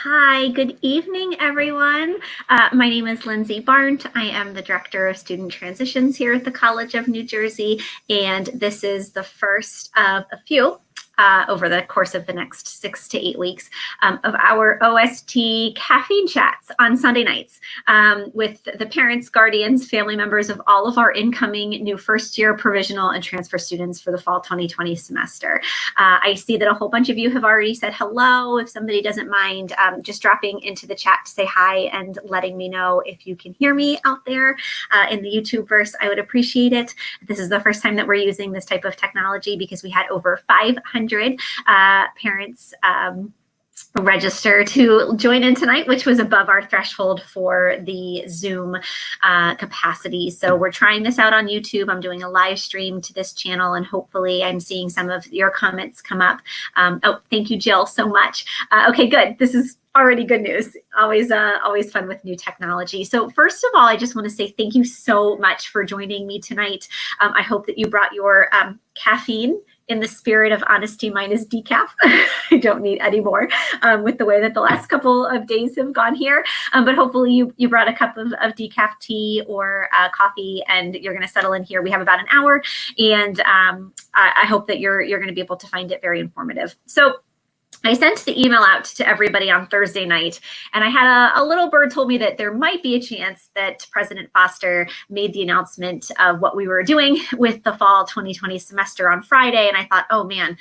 Hi, good evening, everyone. My name is Lindsay Barnt. I am the Director of Student Transitions here at the College of New Jersey, and this is the first of a few over the course of the next 6 to 8 weeks of our OST caffeine chats on Sunday nights with the parents, guardians, family members of all of our incoming new first-year provisional and transfer students for the fall 2020 semester. I see that a whole bunch of you have already said hello. If somebody doesn't mind just dropping into the chat to say hi and letting me know if you can hear me out there in the YouTube verse, I would appreciate it. This is the first time that we're using this type of technology because we had over 500 parents register to join in tonight, which was above our threshold for the Zoom capacity. So we're trying this out on YouTube. I'm doing a live stream to this channel, and hopefully I'm seeing some of your comments come up. Oh, thank you, Jill, so much. Okay, good. This is already good news. Always fun with new technology. So first of all, I just want to say thank you so much for joining me tonight. I hope that you brought your caffeine in the spirit of honesty minus decaf. I don't need any more with the way that the last couple of days have gone here. But hopefully you brought a cup of decaf tea or coffee, and you're going to settle in here. We have about an hour, and I hope that you're going to be able to find it very informative. So I sent the email out to everybody on Thursday night, and I had a little bird told me that there might be a chance that President Foster made the announcement of what we were doing with the fall 2020 semester on Friday. And I thought, oh man,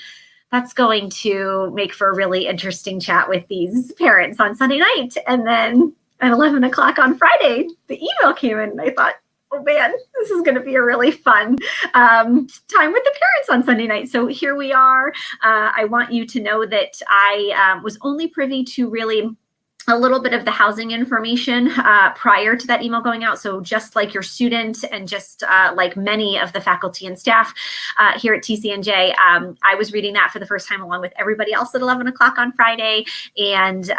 that's going to make for a really interesting chat with these parents on Sunday night. And then at 11 o'clock on Friday, the email came in, and I thought, oh man, this is going to be a really fun time with the parents on Sunday night. So here we are. I want you to know that I was only privy to really a little bit of the housing information prior to that email going out. So just like your student and just like many of the faculty and staff here at TCNJ, I was reading that for the first time along with everybody else at 11 o'clock on Friday and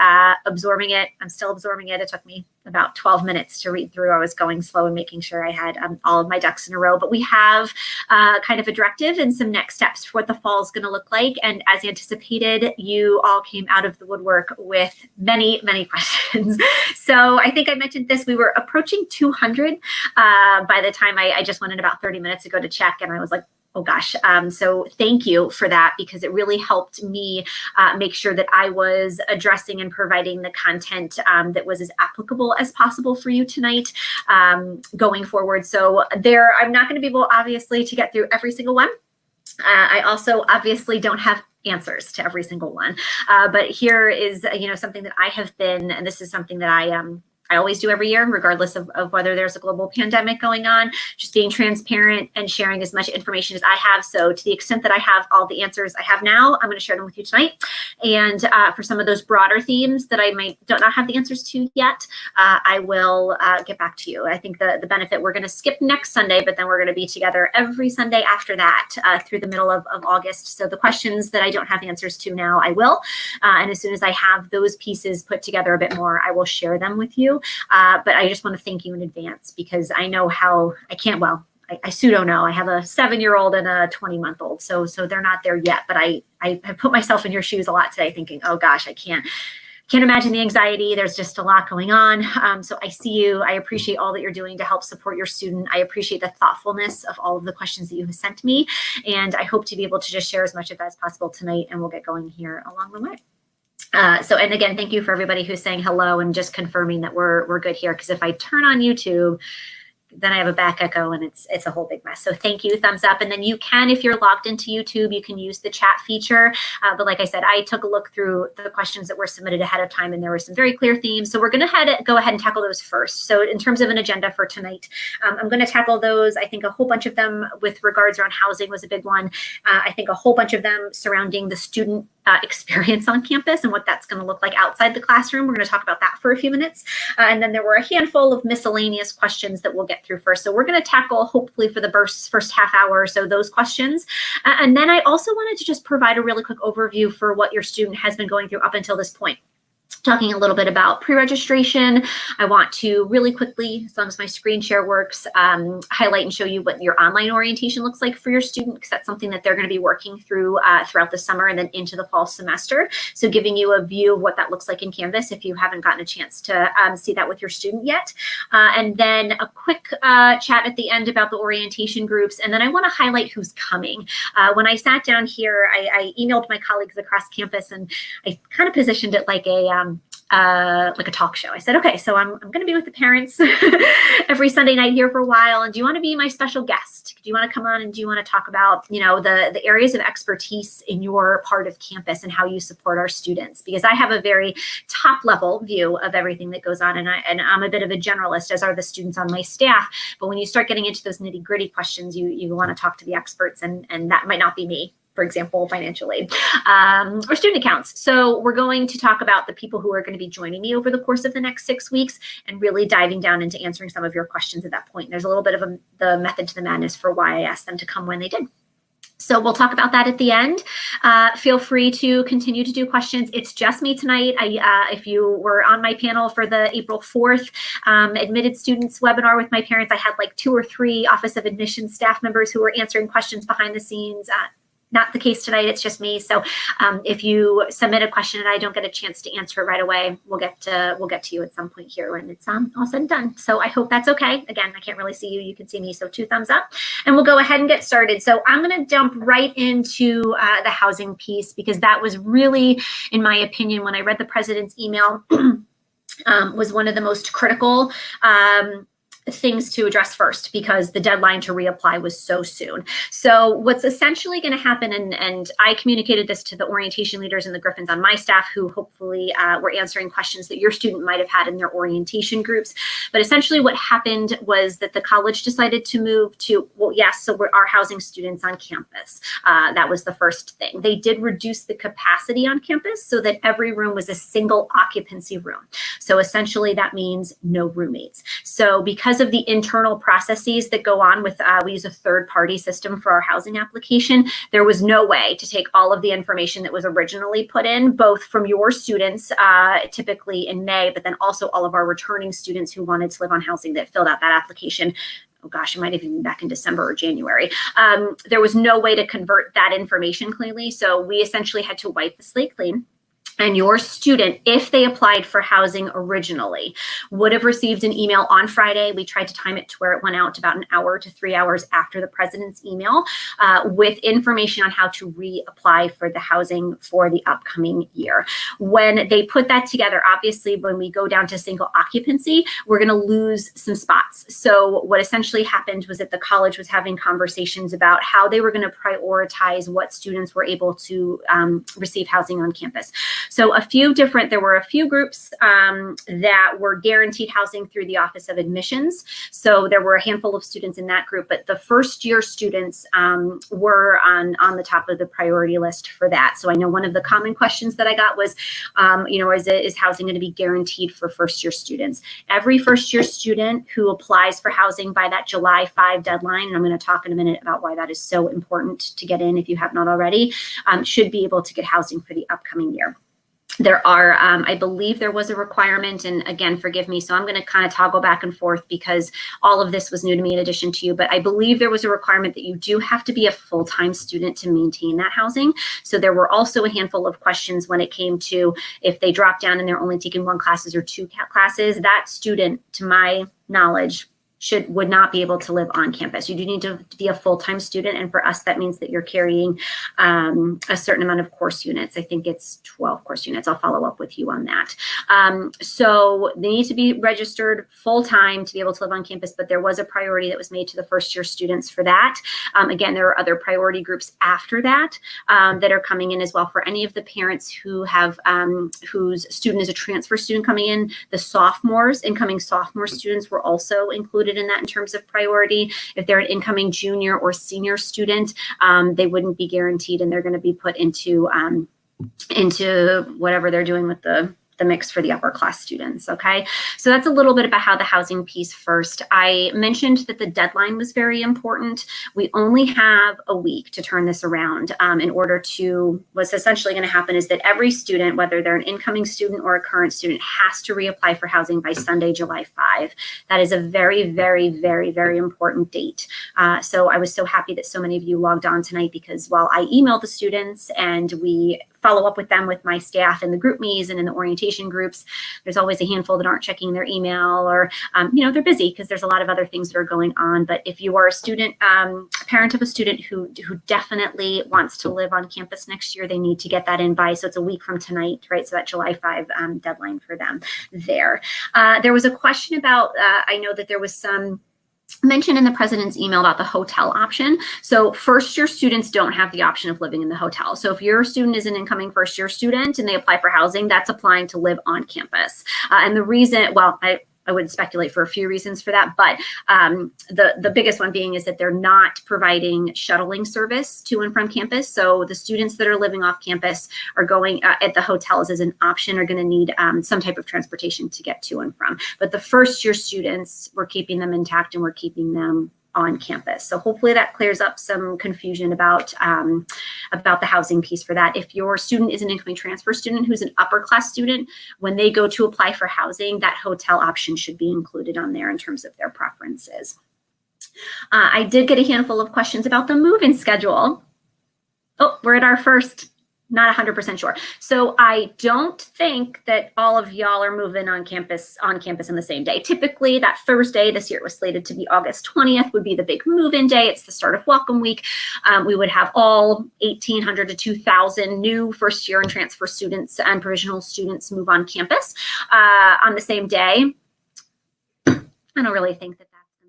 absorbing it. I'm still absorbing it. It took me about 12 minutes to read through. I was going slow and making sure I had all of my ducks in a row. But we have kind of a directive and some next steps for what the fall is going to look like. And as anticipated, you all came out of the woodwork with many questions. So I think I mentioned this, we were approaching 200 by the time I just went in about 30 minutes ago to check, and I was like, oh gosh. So thank you for that, because it really helped me make sure that I was addressing and providing the content that was as applicable as possible for you tonight going forward. So I'm not going to be able, obviously, to get through every single one. I also obviously don't have answers to every single one. But here is, something that I have been, and this is something that I always do every year, regardless of whether there's a global pandemic going on, just being transparent and sharing as much information as I have. So to the extent that I have all the answers I have now, I'm going to share them with you tonight. And for some of those broader themes that I don't not have the answers to yet, I will get back to you. I think the benefit, we're going to skip next Sunday, but then we're going to be together every Sunday after that through the middle of August. So the questions that I don't have answers to now, I will. And as soon as I have those pieces put together a bit more, I will share them with you. But I just want to thank you in advance, because I know how I pseudo know. I have a 7-year-old and a 20-month-old. So they're not there yet, but I have put myself in your shoes a lot today thinking, oh gosh, I can't imagine the anxiety. There's just a lot going on. So I see you. I appreciate all that you're doing to help support your student. I appreciate the thoughtfulness of all of the questions that you have sent me. And I hope to be able to just share as much of that as possible tonight, and we'll get going here along the way. And again, thank you for everybody who's saying hello and just confirming that we're good here. Because if I turn on YouTube, then I have a back echo, and it's a whole big mess. So thank you, thumbs up. And then you can, if you're logged into YouTube, you can use the chat feature. But like I said, I took a look through the questions that were submitted ahead of time, and there were some very clear themes. So we're going to go ahead and tackle those first. So in terms of an agenda for tonight, I'm going to tackle those. I think a whole bunch of them with regards around housing was a big one. I think a whole bunch of them surrounding the student experience on campus and what that's going to look like outside the classroom. We're going to talk about that for a few minutes. And then there were a handful of miscellaneous questions that we'll get through first. So we're going to tackle, hopefully for the first half hour or so, those questions. And then I also wanted to just provide a really quick overview for what your student has been going through up until this point. talking a little bit about pre-registration. I want to really quickly, as long as my screen share works, highlight and show you what your online orientation looks like for your student, because that's something that they're going to be working through throughout the summer and then into the fall semester. So giving you a view of what that looks like in Canvas if you haven't gotten a chance to see that with your student yet. And then a quick chat at the end about the orientation groups. And then I want to highlight who's coming. When I sat down here, I emailed my colleagues across campus, and I kind of positioned it like a talk show. I said, okay, so I'm going to be with the parents every Sunday night here for a while. And do you want to be my special guest? Do you want to come on and do you want to talk about, the areas of expertise in your part of campus and how you support our students? Because I have a very top level view of everything that goes on. And I'm a bit of a generalist, as are the students on my staff. But when you start getting into those nitty gritty questions, you want to talk to the experts, and that might not be me. For example, financial aid or student accounts. So we're going to talk about the people who are going to be joining me over the course of the next 6 weeks and really diving down into answering some of your questions at that point. There's a little bit of the method to the madness for why I asked them to come when they did. So we'll talk about that at the end. Feel free to continue to do questions. It's just me tonight. If you were on my panel for the April 4th admitted students webinar with my parents, I had like 2 or 3 Office of Admissions staff members who were answering questions behind the scenes. Not the case tonight, it's just me. So if you submit a question and I don't get a chance to answer it right away, we'll get to you at some point here when it's all said and done. So I hope that's okay. Again, I can't really see you, you can see me, so 2 thumbs up. And we'll go ahead and get started. So I'm gonna jump right into the housing piece, because that was really, in my opinion, when I read the president's email, was one of the most critical things to address first, because the deadline to reapply was so soon. So what's essentially going to happen, and I communicated this to the orientation leaders and the Griffins on my staff, who hopefully were answering questions that your student might have had in their orientation groups. But essentially what happened was that the college decided to move to, well, yes, so we're our housing students on campus. That was the first thing. They did reduce the capacity on campus so that every room was a single occupancy room. So essentially that means no roommates. So because of the internal processes that go on with, we use a third-party system for our housing application, there was no way to take all of the information that was originally put in, both from your students, typically in May, but then also all of our returning students who wanted to live on housing that filled out that application. Oh gosh, it might have even been back in December or January. There was no way to convert that information cleanly, so we essentially had to wipe the slate clean. And your student, if they applied for housing originally, would have received an email on Friday. We tried to time it to where it went out about an hour to 3 hours after the president's email, with information on how to reapply for the housing for the upcoming year. When they put that together, obviously, when we go down to single occupancy, we're going to lose some spots. So what essentially happened was that the college was having conversations about how they were going to prioritize what students were able to receive housing on campus. So there were a few groups that were guaranteed housing through the Office of Admissions. So there were a handful of students in that group, but the first year students were on the top of the priority list for that. So I know one of the common questions that I got was, is housing going to be guaranteed for first year students? Every first year student who applies for housing by that July 5 deadline, and I'm going to talk in a minute about why that is so important to get in if you have not already, should be able to get housing for the upcoming year. There are, I believe there was a requirement, and again, forgive me, so I'm going to kind of toggle back and forth because all of this was new to me in addition to you, but I believe there was a requirement that you do have to be a full-time student to maintain that housing. So there were also a handful of questions when it came to if they drop down and they're only taking 1 classes or 2 classes, that student, to my knowledge, would not be able to live on campus. You do need to be a full-time student, and for us, that means that you're carrying a certain amount of course units. I think it's 12 course units. I'll follow up with you on that. So they need to be registered full-time to be able to live on campus, but there was a priority that was made to the first-year students for that. Again, there are other priority groups after that that are coming in as well. For any of the parents who have whose student is a transfer student coming in, the incoming sophomore students were also included in that in terms of priority. If they're an incoming junior or senior student, they wouldn't be guaranteed, and they're going to be put into whatever they're doing with the the mix for the upper class students. Okay, so that's a little bit about how the housing piece first. I mentioned that the deadline was very important. We only have a week to turn this around in order to, what's essentially going to happen is that every student, whether they're an incoming student or a current student, has to reapply for housing by Sunday, July 5. That is a very, very, very, very important date. So I was so happy that so many of you logged on tonight, because while I emailed the students and we follow up with them with my staff in the group me's and in the orientation groups, there's always a handful that aren't checking their email, or they're busy because there's a lot of other things that are going on. But if you are a student, parent of a student who definitely wants to live on campus next year, they need to get that in by, so it's a week from tonight, right? So that July 5 deadline for them there. There was a question about, I know that there was some mention in the president's email about the hotel option. So first year students don't have the option of living in the hotel. So if your student is an incoming first year student and they apply for housing, that's applying to live on campus. And the reason, well, I would speculate for a few reasons for that, but the biggest one being is that they're not providing shuttling service to and from campus. So the students that are living off campus are going at the hotels as an option, are going to need some type of transportation to get to and from. But the first year students, we're keeping them intact and we're keeping them on campus. So hopefully that clears up some confusion about the housing piece for that. If your student is an incoming transfer student who's an upper class student, when they go to apply for housing, that hotel option should be included on there in terms of their preferences. I did get a handful of questions about the move-in schedule. Oh, we're at our first. Not 100% sure. So I don't think that all of y'all are moving on campus in the same day. Typically that Thursday, this year it was slated to be August 20th, would be the big move-in day. It's the start of welcome week. We would have all 1,800 to 2,000 new first year and transfer students and provisional students move on campus on the same day. I don't really think that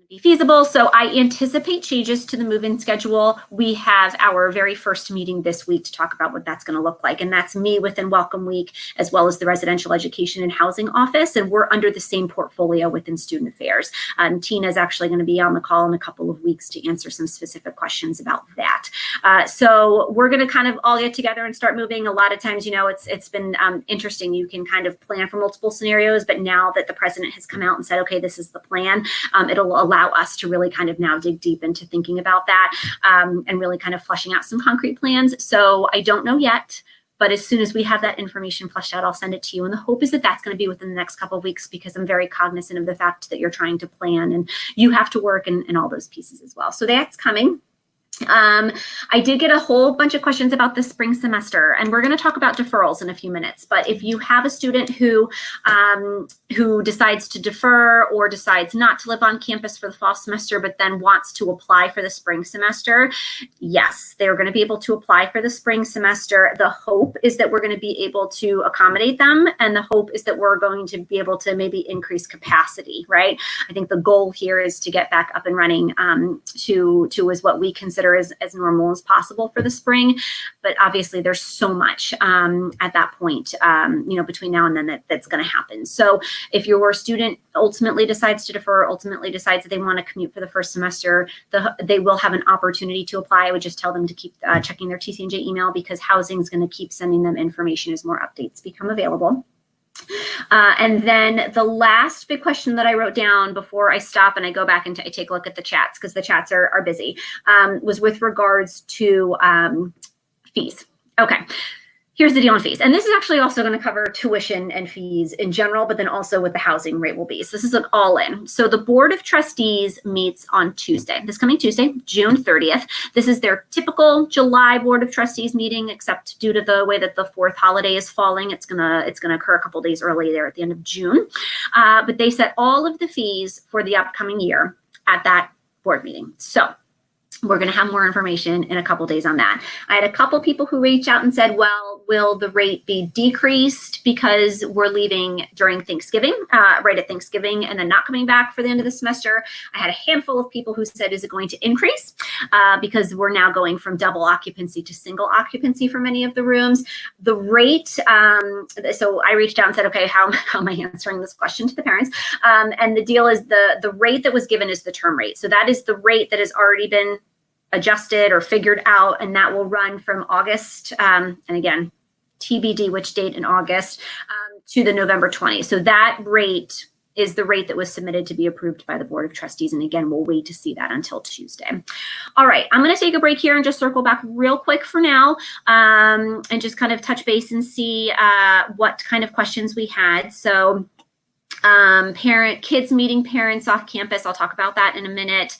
be feasible. So I anticipate changes to the move-in schedule. We have our very first meeting this week to talk about what that's going to look like. And that's me within Welcome Week, as well as the Residential Education and Housing Office. And we're under the same portfolio within Student Affairs. Tina is actually going to be on the call in a couple of weeks to answer some specific questions about that. So we're going to kind of all get together and start moving. A lot of times, it's been interesting. You can kind of plan for multiple scenarios, but now that the president has come out and said, okay, this is the plan, it'll allow us to really kind of now dig deep into thinking about that and really kind of fleshing out some concrete plans. So I don't know yet, but as soon as we have that information fleshed out, I'll send it to you. And the hope is that that's going to be within the next couple of weeks, because I'm very cognizant of the fact that you're trying to plan and you have to work and all those pieces as well. So that's coming. I did get a whole bunch of questions about the spring semester, and we're going to talk about deferrals in a few minutes. But if you have a student who decides to defer or decides not to live on campus for the fall semester, but then wants to apply for the spring semester, yes, they're going to be able to apply for the spring semester. The hope is that we're going to be able to accommodate them, and the hope is that we're going to be able to maybe increase capacity, right? I think the goal here is to get back up and running to is what we consider as normal as possible for the spring. But obviously there's so much at that point, between now and then that's going to happen. So if your student ultimately decides to defer, ultimately decides that they want to commute for the first semester, they will have an opportunity to apply. I would just tell them to keep checking their TCNJ email, because housing is going to keep sending them information as more updates become available. And then the last big question that I wrote down before I stop and I go back and I take a look at the chats, because the chats are busy, was with regards to fees. Okay. Here's the deal on fees. And this is actually also going to cover tuition and fees in general, but then also what the housing rate will be. So this is an all-in. So the Board of Trustees meets on Tuesday, this coming Tuesday, June 30th. This is their typical July Board of Trustees meeting, except due to the way that the 4th holiday is falling, it's gonna occur a couple days early there at the end of June. But they set all of the fees for the upcoming year at that board meeting. So we're going to have more information in a couple days on that. I had a couple people who reached out and said, well, will the rate be decreased because we're leaving during Thanksgiving, right at Thanksgiving, and then not coming back for the end of the semester? I had a handful of people who said, is it going to increase? Because we're now going from double occupancy to single occupancy for many of the rooms. The rate, so I reached out and said, okay, how am I answering this question to the parents? And the deal is the rate that was given is the term rate. So that is the rate that has already been adjusted or figured out, and that will run from August. And again, TBD which date in August, to the November 20. So that rate is the rate that was submitted to be approved by the Board of Trustees. And again, we'll wait to see that until Tuesday. All right, I'm going to take a break here and just circle back real quick for now, and just kind of touch base and see what kind of questions we had. So kids meeting parents off campus, I'll talk about that in a minute.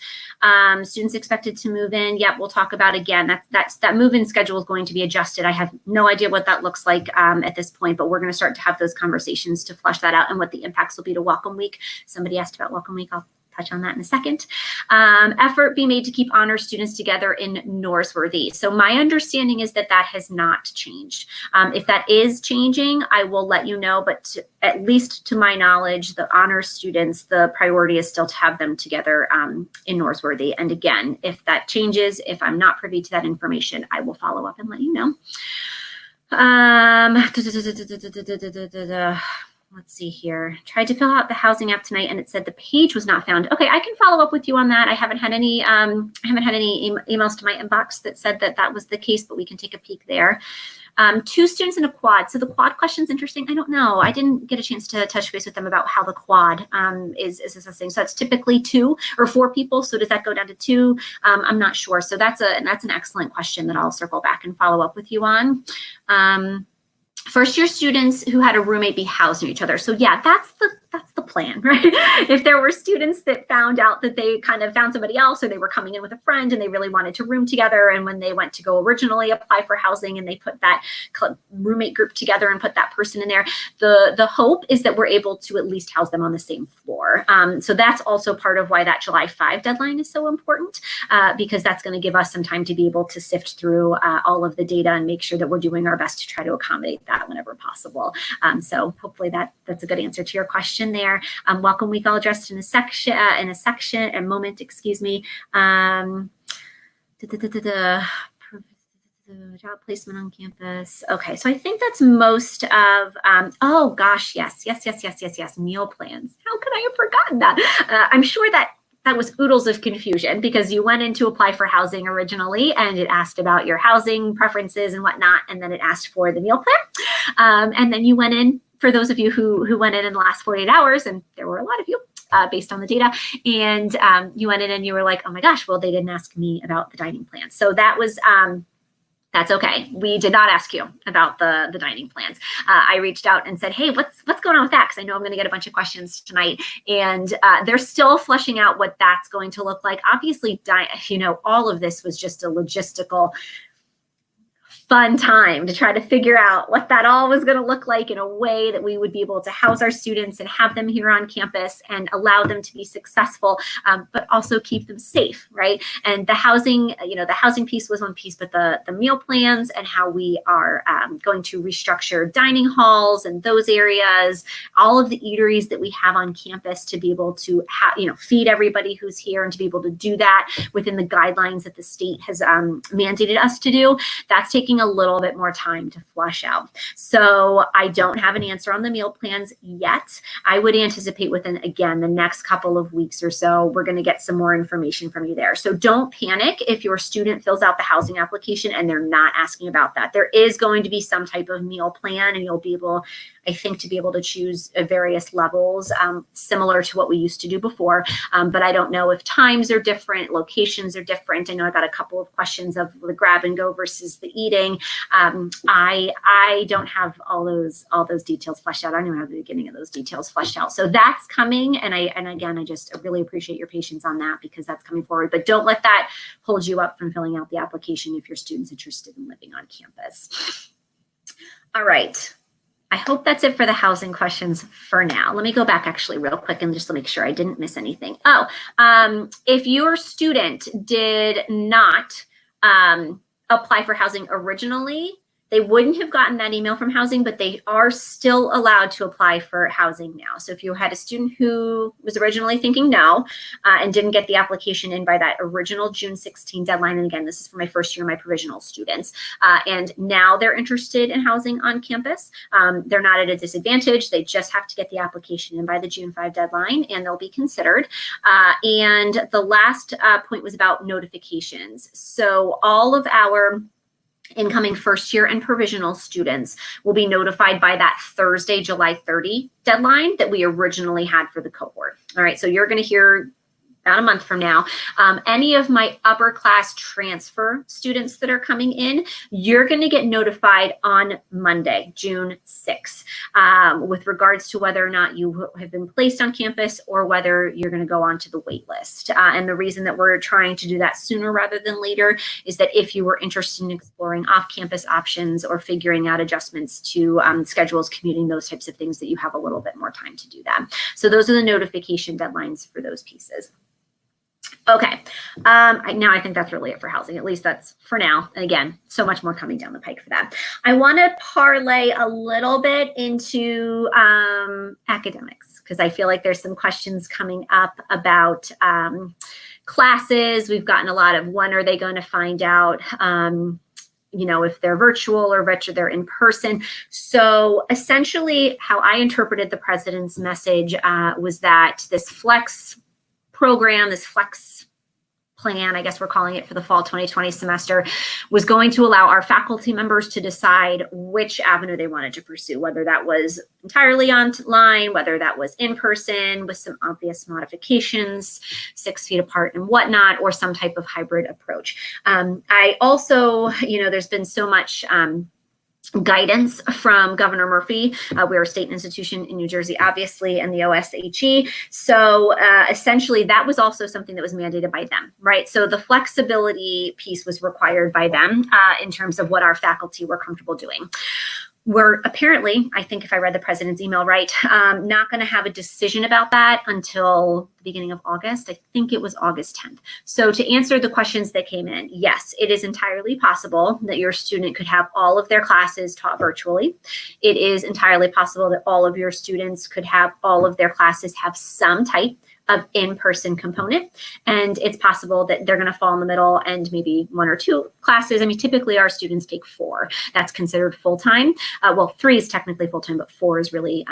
Students expected to move in. Yep, we'll talk about again. That move-in schedule is going to be adjusted. I have no idea what that looks like at this point, but we're going to start to have those conversations to flesh that out and what the impacts will be to Welcome Week. Somebody asked about Welcome Week. I'll touch on that in a second. Effort be made to keep honor students together in Norsworthy. So my understanding is that that has not changed. If that is changing, I will let you know, but at least to my knowledge, the honor students, the priority is still to have them together in Norsworthy. And again, if that changes, if I'm not privy to that information, I will follow up and let you know. Let's see here. Tried to fill out the housing app tonight, and it said the page was not found. Okay, I can follow up with you on that. I haven't had any emails to my inbox that said that that was the case, but we can take a peek there. 2 students in a quad. So the quad question is interesting. I don't know. I didn't get a chance to touch base with them about how the quad is assessing. So that's typically 2 or 4 people. So does that go down to 2? I'm not sure. So that's an excellent question that I'll circle back and follow up with you on. First year students who had a roommate be housed near each other. So yeah, that's the plan, right? If there were students that found out that they kind of found somebody else, or they were coming in with a friend and they really wanted to room together, and when they went to go originally apply for housing and they put that roommate group together and put that person in there, the hope is that we're able to at least house them on the same floor. So that's also part of why that July 5 deadline is so important, because that's going to give us some time to be able to sift through all of the data and make sure that we're doing our best to try to accommodate that whenever possible. So hopefully that's a good answer to your question there. Welcome Week I'll address in a moment, excuse me. Job placement on campus. Okay, so I think that's most of, oh gosh, yes, meal plans. How could I have forgotten that? I'm sure that was oodles of confusion, because you went in to apply for housing originally and it asked about your housing preferences and whatnot, and then it asked for the meal plan. And then you went in, for those of you who went in the last 48 hours, and there were a lot of you based on the data, and you went in and you were like, oh my gosh, well, they didn't ask me about the dining plan. So that was, that's okay. We did not ask you about the dining plans. I reached out and said, hey, what's going on with that? Because I know I'm going to get a bunch of questions tonight. And they're still fleshing out what that's going to look like. Obviously, all of this was just a logistical fun time to try to figure out what that all was going to look like in a way that we would be able to house our students and have them here on campus and allow them to be successful, but also keep them safe, right? And the housing, the housing piece was one piece, but the meal plans and how we are going to restructure dining halls and those areas, all of the eateries that we have on campus to be able to feed everybody who's here, and to be able to do that within the guidelines that the state has mandated us to do. That's taking a little bit more time to flush out. So I don't have an answer on the meal plans yet. I would anticipate within, again, the next couple of weeks or so, we're going to get some more information from you there. So don't panic if your student fills out the housing application and they're not asking about that. There is going to be some type of meal plan, and you'll be able, I think, to be able to choose various levels, similar to what we used to do before. But I don't know if times are different, locations are different. I know I got a couple of questions of the grab and go versus the eating. I don't have all those details fleshed out. I don't even have the beginning of those details fleshed out. So that's coming. And again, I really appreciate your patience on that, because that's coming forward. But don't let that hold you up from filling out the application if your student's interested in living on campus. All right. I hope that's it for the housing questions for now. Let me go back actually real quick and just to make sure I didn't miss anything. If your student did not apply for housing originally, they wouldn't have gotten that email from housing, but they are still allowed to apply for housing now. So if you had a student who was originally thinking no and didn't get the application in by that original June 16 deadline, and again, this is for my first year, my provisional students, and now they're interested in housing on campus, they're not at a disadvantage. They just have to get the application in by the June 5 deadline, and they'll be considered. And the last point was about notifications. So all of our Incoming first year and provisional students will be notified by that Thursday, July 30 deadline that we originally had for the cohort. All right, so you're going to hear about a month from now, any of my upper class transfer students that are coming in, you're going to get notified on Monday, June 6th, with regards to whether or not you have been placed on campus or whether you're going to go onto the wait list. And the reason that we're trying to do that sooner rather than later is that if you were interested in exploring off-campus options or figuring out adjustments to schedules, commuting, those types of things, that you have a little bit more time to do that. So those are the notification deadlines for those pieces. Okay, now I think that's really it for housing. At least that's for now. And again, so much more coming down the pike for that. I want to parlay a little bit into academics, because I feel like there's some questions coming up about classes. We've gotten a lot of when are they going to find out, if they're virtual or they're in person. So essentially how I interpreted the president's message was that this flex program, this flex plan, I guess we're calling it, for the fall 2020 semester, was going to allow our faculty members to decide which avenue they wanted to pursue, whether that was entirely online, whether that was in person with some obvious modifications, 6 feet apart and whatnot, or some type of hybrid approach. I also, there's been so much guidance from Governor Murphy. We're a state institution in New Jersey, obviously, and the OSHE. So essentially, that was also something that was mandated by them, right? So the flexibility piece was required by them in terms of what our faculty were comfortable doing. We're apparently, I think if I read the president's email right, not going to have a decision about that until the beginning of August. I think it was August 10th. So to answer the questions that came in, yes, it is entirely possible that your student could have all of their classes taught virtually. It is entirely possible that all of your students could have all of their classes have some type of in-person component. And it's possible that they're going to fall in the middle and maybe 1 or 2 classes. I mean, typically our students take 4. That's considered full-time. Well, 3 is technically full-time, but 4 is really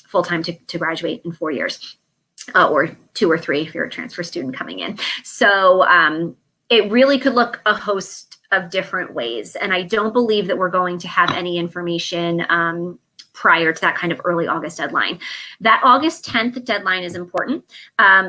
full-time to graduate in 4 years. Or 2 or 3 if you're a transfer student coming in. So it really could look a host of different ways. And I don't believe that we're going to have any information prior to that kind of early August deadline. That August 10th deadline is important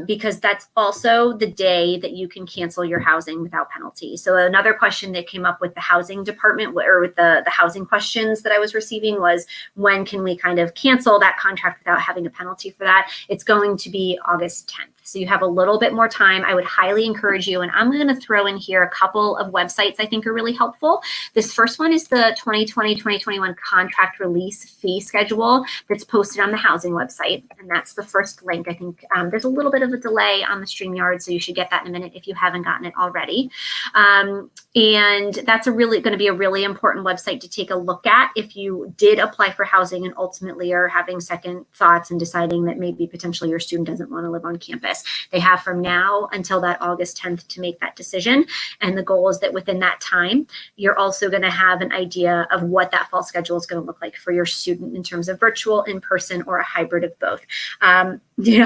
because that's also the day that you can cancel your housing without penalty. So another question that came up with the housing department, or with the housing questions that I was receiving, was when can we kind of cancel that contract without having a penalty for that? It's going to be August 10th. So you have a little bit more time. I would highly encourage you, and I'm going to throw in here a couple of websites I think are really helpful. This first one is the 2020-2021 contract release fee schedule that's posted on the housing website, and that's the first link. I think there's a little bit of a delay on the StreamYard, so you should get that in a minute if you haven't gotten it already. And that's going to be a really important website to take a look at if you did apply for housing and ultimately are having second thoughts and deciding that maybe potentially your student doesn't want to live on campus. They have from now until that August 10th to make that decision. And the goal is that within that time, you're also going to have an idea of what that fall schedule is going to look like for your student in terms of virtual, in-person, or a hybrid of both. I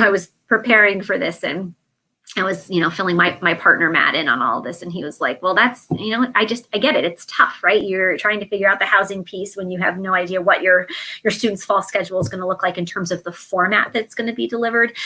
was preparing for this, and I was, filling my partner Matt in on all of this. And he was like, well, that's, I get it. It's tough, right? You're trying to figure out the housing piece when you have no idea what your student's fall schedule is going to look like in terms of the format that's going to be delivered.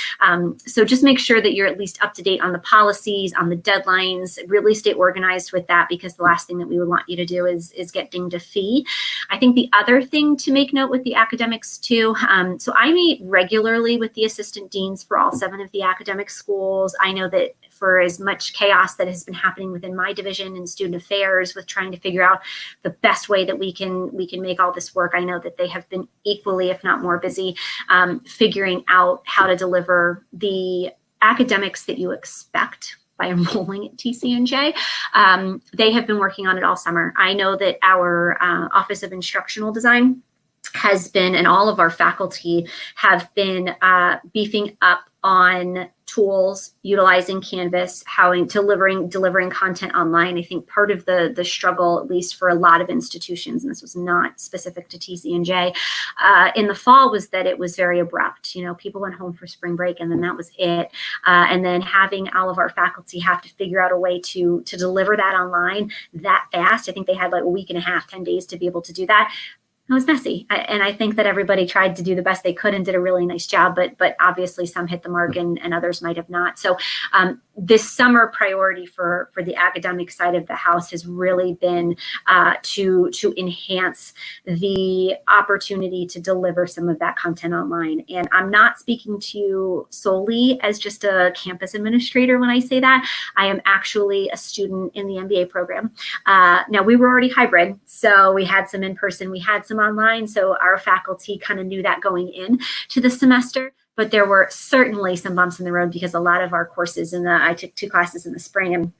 So just make sure that you're at least up to date on the policies, on the deadlines, really stay organized with that, because the last thing that we would want you to do is get dinged a fee. I think the other thing to make note with the academics too, so I meet regularly with the assistant deans for all 7 of the academic schools. I know that for as much chaos that has been happening within my division in student affairs with trying to figure out the best way that we can make all this work, I know that they have been equally, if not more busy, figuring out how to deliver the academics that you expect by enrolling at TCNJ. They have been working on it all summer. I know that our Office of Instructional Design has been, and all of our faculty have been beefing up on tools, utilizing Canvas, how delivering content online. I think part of the struggle, at least for a lot of institutions, and this was not specific to TCNJ, in the fall, was that it was very abrupt. People went home for spring break and then that was it. And then having all of our faculty have to figure out a way to deliver that online that fast. I think they had like a week and a half, 10 days to be able to do that. It was messy. And I think that everybody tried to do the best they could and did a really nice job, but obviously some hit the mark and others might have not. So this summer priority for the academic side of the house has really been to enhance the opportunity to deliver some of that content online. And I'm not speaking to you solely as just a campus administrator when I say that. I am actually a student in the MBA program. Now, we were already hybrid, so we had some in person, we had some online, so our faculty kind of knew that going in to the semester. But there were certainly some bumps in the road because a lot of our courses I took 2 classes in the spring, and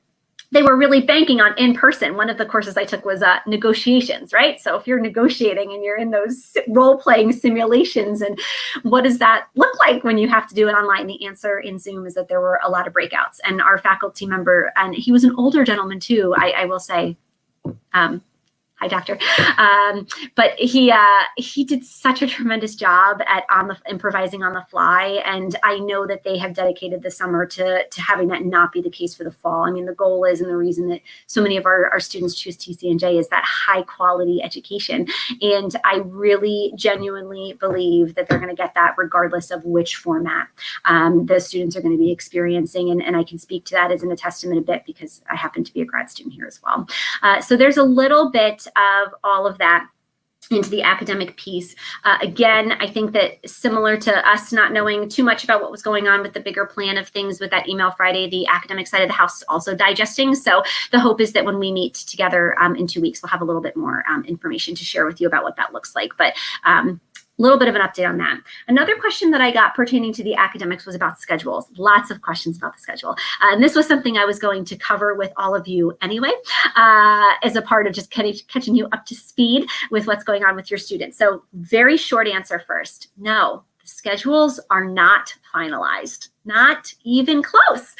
they were really banking on in person. One of the courses I took was negotiations, right? So if you're negotiating and you're in those role-playing simulations, and what does that look like when you have to do it online? The answer in Zoom is that there were a lot of breakouts. And our faculty member, and he was an older gentleman too, I will say, hi, doctor. But he did such a tremendous job at improvising on the fly. And I know that they have dedicated the summer to having that not be the case for the fall. I mean, the goal is, and the reason that so many of our students choose TCNJ is that high quality education. And I really genuinely believe that they're going to get that regardless of which format the students are going to be experiencing. And I can speak to that as a testament a bit because I happen to be a grad student here as well. So there's a little bit of all of that into the academic piece. Again, I think that similar to us not knowing too much about what was going on with the bigger plan of things with that email Friday, the academic side of the house is also digesting. So the hope is that when we meet together in 2 weeks, we'll have a little bit more information to share with you about what that looks like. But little bit of an update on that. Another question that I got pertaining to the academics was about schedules. Lots of questions about the schedule. And this was something I was going to cover with all of you anyway, as a part of just catching you up to speed with what's going on with your students. So very short answer first. No, the schedules are not finalized, not even close.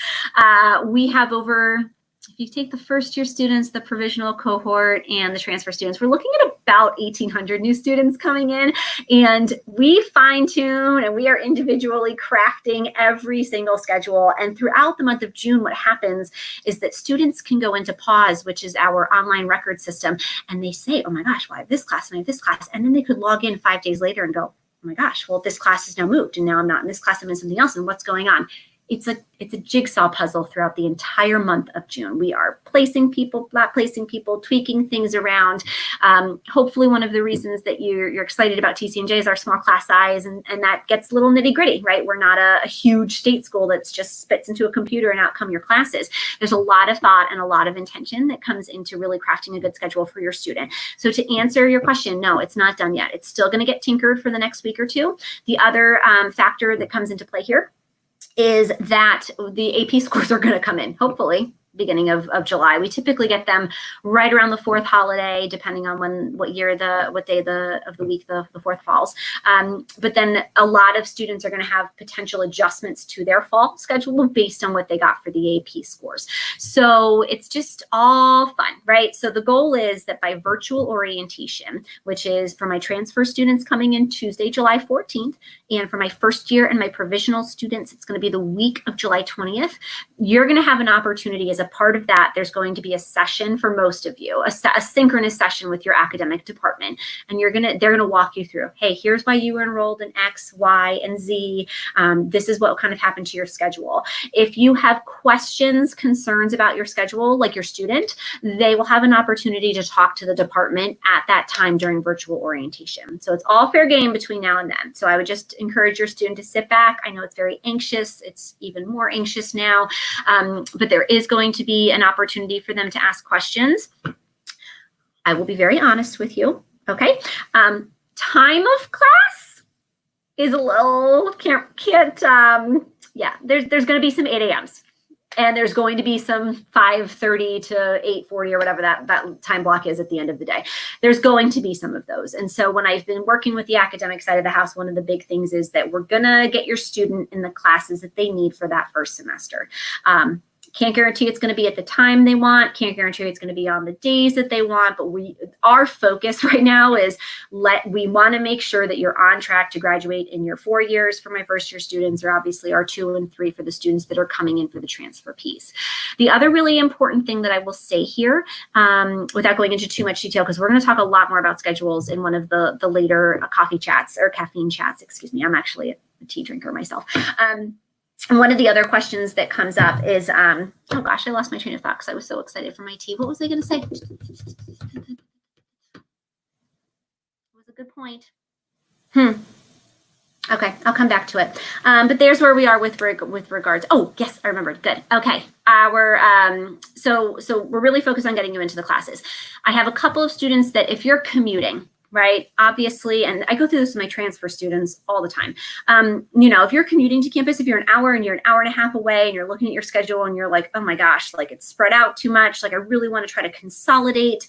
We have over, if you take the first year students, the provisional cohort, and the transfer students, we're looking at about 1,800 new students coming in, and we fine tune and we are individually crafting every single schedule. And throughout the month of June, what happens is that students can go into pause, which is our online record system, and they say, oh my gosh, well, I have this class and I have this class. And then they could log in 5 days later and go, oh my gosh, well, this class is now moved and now I'm not in this class, I'm in something else, and what's going on? It's a jigsaw puzzle throughout the entire month of June. We are placing people, not placing people, tweaking things around. Hopefully one of the reasons that you're excited about TCNJ is our small class size, and that gets a little nitty gritty, right? We're not a huge state school that's just spits into a computer and out come your classes. There's a lot of thought and a lot of intention that comes into really crafting a good schedule for your student. So to answer your question, no, it's not done yet. It's still going to get tinkered for the next week or two. The other factor that comes into play here is that the AP scores are going to come in, hopefully, beginning of July. We typically get them right around the 4th holiday, depending on what day of the week the 4th falls. But then a lot of students are going to have potential adjustments to their fall schedule based on what they got for the AP scores. So it's just all fun, right? So the goal is that by virtual orientation, which is for my transfer students coming in Tuesday, July 14th, and for my first year and my provisional students, it's going to be the week of July 20th. You're going to have an opportunity as a part of that. There's going to be a session for most of you, a synchronous session with your academic department. And they're going to walk you through, hey, here's why you were enrolled in X, Y, and Z. This is what kind of happened to your schedule. If you have questions, concerns about your schedule, like your student, they will have an opportunity to talk to the department at that time during virtual orientation. So it's all fair game between now and then. So I would just encourage your student to sit back. I know it's very anxious. It's even more anxious now, but there is going to be an opportunity for them to ask questions. I will be very honest with you, okay? Time of class is a little, yeah, there's going to be some 8 a.m.s. And there's going to be some 5:30 to 8:40 or whatever that time block is at the end of the day. There's going to be some of those. And so when I've been working with the academic side of the house, one of the big things is that we're going to get your student in the classes that they need for that first semester. Can't guarantee it's going to be at the time they want. Can't guarantee it's going to be on the days that they want. But our focus right now is we want to make sure that you're on track to graduate in your 4 years for my first year students, or obviously our 2 and 3 for the students that are coming in for the transfer piece. The other really important thing that I will say here, without going into too much detail, because we're going to talk a lot more about schedules in one of the later coffee chats or caffeine chats. Excuse me. I'm actually a tea drinker myself. And one of the other questions that comes up is, oh gosh, I lost my train of thought because I was so excited for my tea. What was I going to say? It was a good point. Okay, I'll come back to it. But there's where we are with regards. Oh, yes, I remembered. Good. Okay. So we're really focused on getting you into the classes. I have a couple of students that if you're commuting, right? Obviously, and I go through this with my transfer students all the time. If you're commuting to campus, if you're an hour and you're an hour and a half away and you're looking at your schedule and you're like, oh my gosh, like it's spread out too much. Like I really want to try to consolidate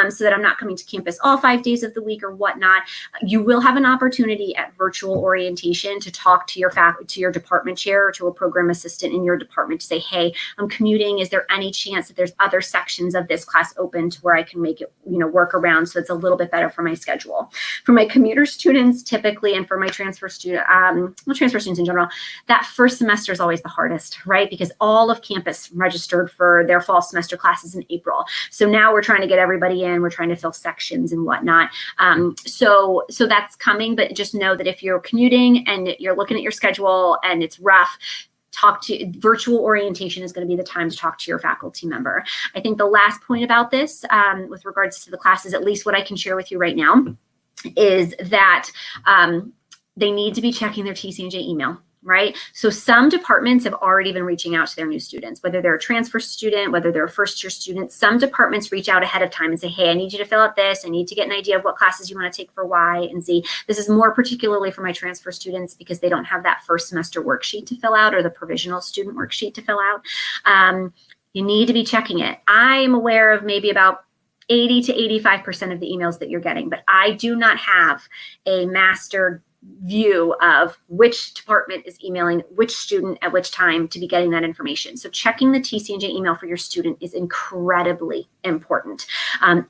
so that I'm not coming to campus all 5 days of the week or whatnot. You will have an opportunity at virtual orientation to talk to your department chair or to a program assistant in your department to say, hey, I'm commuting. Is there any chance that there's other sections of this class open to where I can make it, work around so it's a little bit better for my schedule? For my commuter students, typically, and for my transfer transfer students in general, that first semester is always the hardest, right? Because all of campus registered for their fall semester classes in April. So now we're trying to get everybody in. We're trying to fill sections and whatnot. So that's coming, but just know that if you're commuting and you're looking at your schedule and it's rough, virtual orientation is going to be the time to talk to your faculty member. I think the last point about this with regards to the classes, at least what I can share with you right now, is that they need to be checking their TC&J email, right? So some departments have already been reaching out to their new students, whether they're a transfer student, whether they're a first year student. Some departments reach out ahead of time and say, hey, I need you to fill out this. I need to get an idea of what classes you want to take for Y and Z. This is more particularly for my transfer students because they don't have that first semester worksheet to fill out or the provisional student worksheet to fill out. You need to be checking it. I'm aware of maybe about 80 to 85% of the emails that you're getting, but I do not have a master view of which department is emailing which student at which time to be getting that information. So checking the TC&J email for your student is incredibly important.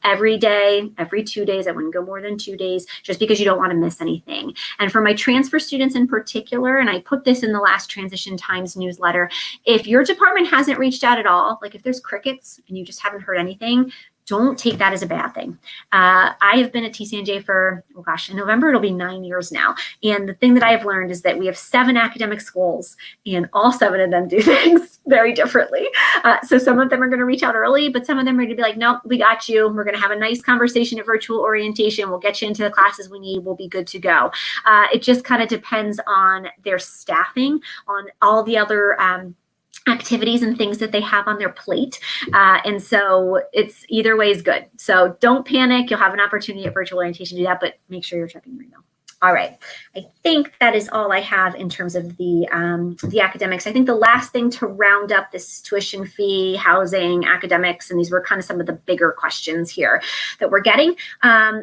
Every day, every 2 days, I wouldn't go more than 2 days just because you don't want to miss anything. And for my transfer students in particular, and I put this in the last Transition Times newsletter, if your department hasn't reached out at all, like if there's crickets and you just haven't heard anything, don't take that as a bad thing. I have been at TC&J for, oh gosh, in November, it'll be 9 years now. And the thing that I have learned is that we have 7 academic schools and all 7 of them do things very differently. So some of them are going to reach out early, but some of them are going to be like, nope, we got you. We're going to have a nice conversation at virtual orientation. We'll get you into the classes we need. We'll be good to go. It just kind of depends on their staffing, on all the other activities and things that they have on their plate. And so it's either way is good. So don't panic. You'll have an opportunity at virtual orientation to do that, but make sure you're checking your email. All right. I think that is all I have in terms of the academics. I think the last thing to round up this tuition fee, housing, academics, and these were kind of some of the bigger questions here that we're getting,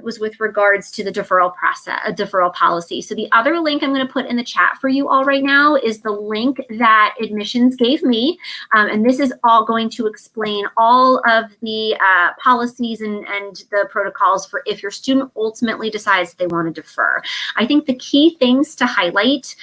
was with regards to the deferral process, a deferral policy. So the other link I'm going to put in the chat for you all right now is the link that admissions gave me. And this is all going to explain all of the policies and the protocols for if your student ultimately decides they want to defer. I think the key things to highlight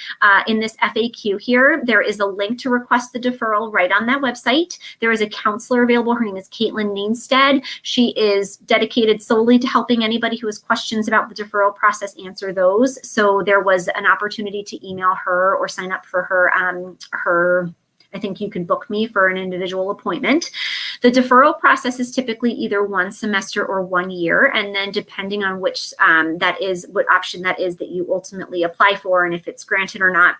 in this FAQ here, there is a link to request the deferral right on that website. There is a counselor available. Her name is Caitlin Neenstead. She is dedicated solely to helping anybody who has questions about the deferral process answer those. So there was an opportunity to email her or sign up for her I think you can book me for an individual appointment. The deferral process is typically either 1 semester or 1 year. And then depending on which what option that is that you ultimately apply for and if it's granted or not,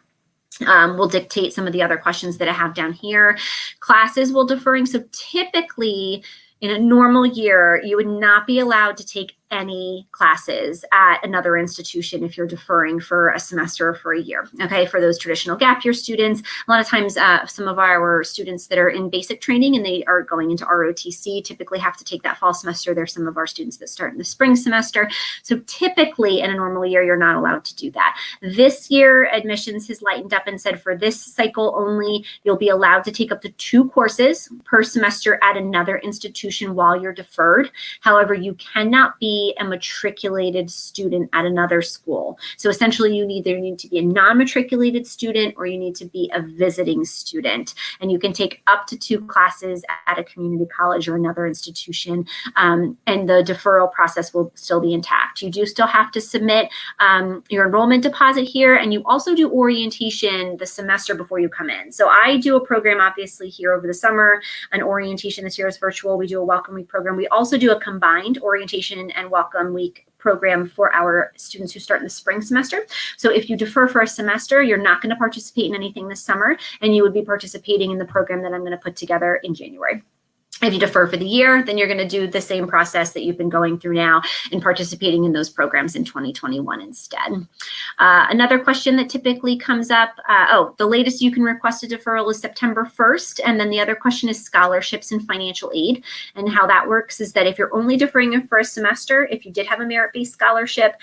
will dictate some of the other questions that I have down here. Classes will deferring. So typically in a normal year, you would not be allowed to take any classes at another institution if you're deferring for a semester or for a year. Okay, for those traditional gap year students, a lot of times some of our students that are in basic training and they are going into ROTC typically have to take that fall semester. There's some of our students that start in the spring semester. So typically in a normal year, you're not allowed to do that. This year, admissions has lightened up and said for this cycle only, you'll be allowed to take up to 2 courses per semester at another institution while you're deferred. However, you cannot be a matriculated student at another school. So essentially, you either need to be a non-matriculated student or you need to be a visiting student. And you can take up to 2 classes at a community college or another institution, and the deferral process will still be intact. You do still have to submit your enrollment deposit here, and you also do orientation the semester before you come in. So I do a program obviously here over the summer, an orientation this year is virtual. We do a welcome week program. We also do a combined orientation and welcome week program for our students who start in the spring semester. So if you defer for a semester, you're not going to participate in anything this summer, and you would be participating in the program that I'm going to put together in January. If you defer for the year, then you're going to do the same process that you've been going through now and participating in those programs in 2021 instead. Another question that typically comes up, the latest you can request a deferral is September 1st. And then the other question is scholarships and financial aid. And how that works is that if you're only deferring it for a semester, if you did have a merit-based scholarship,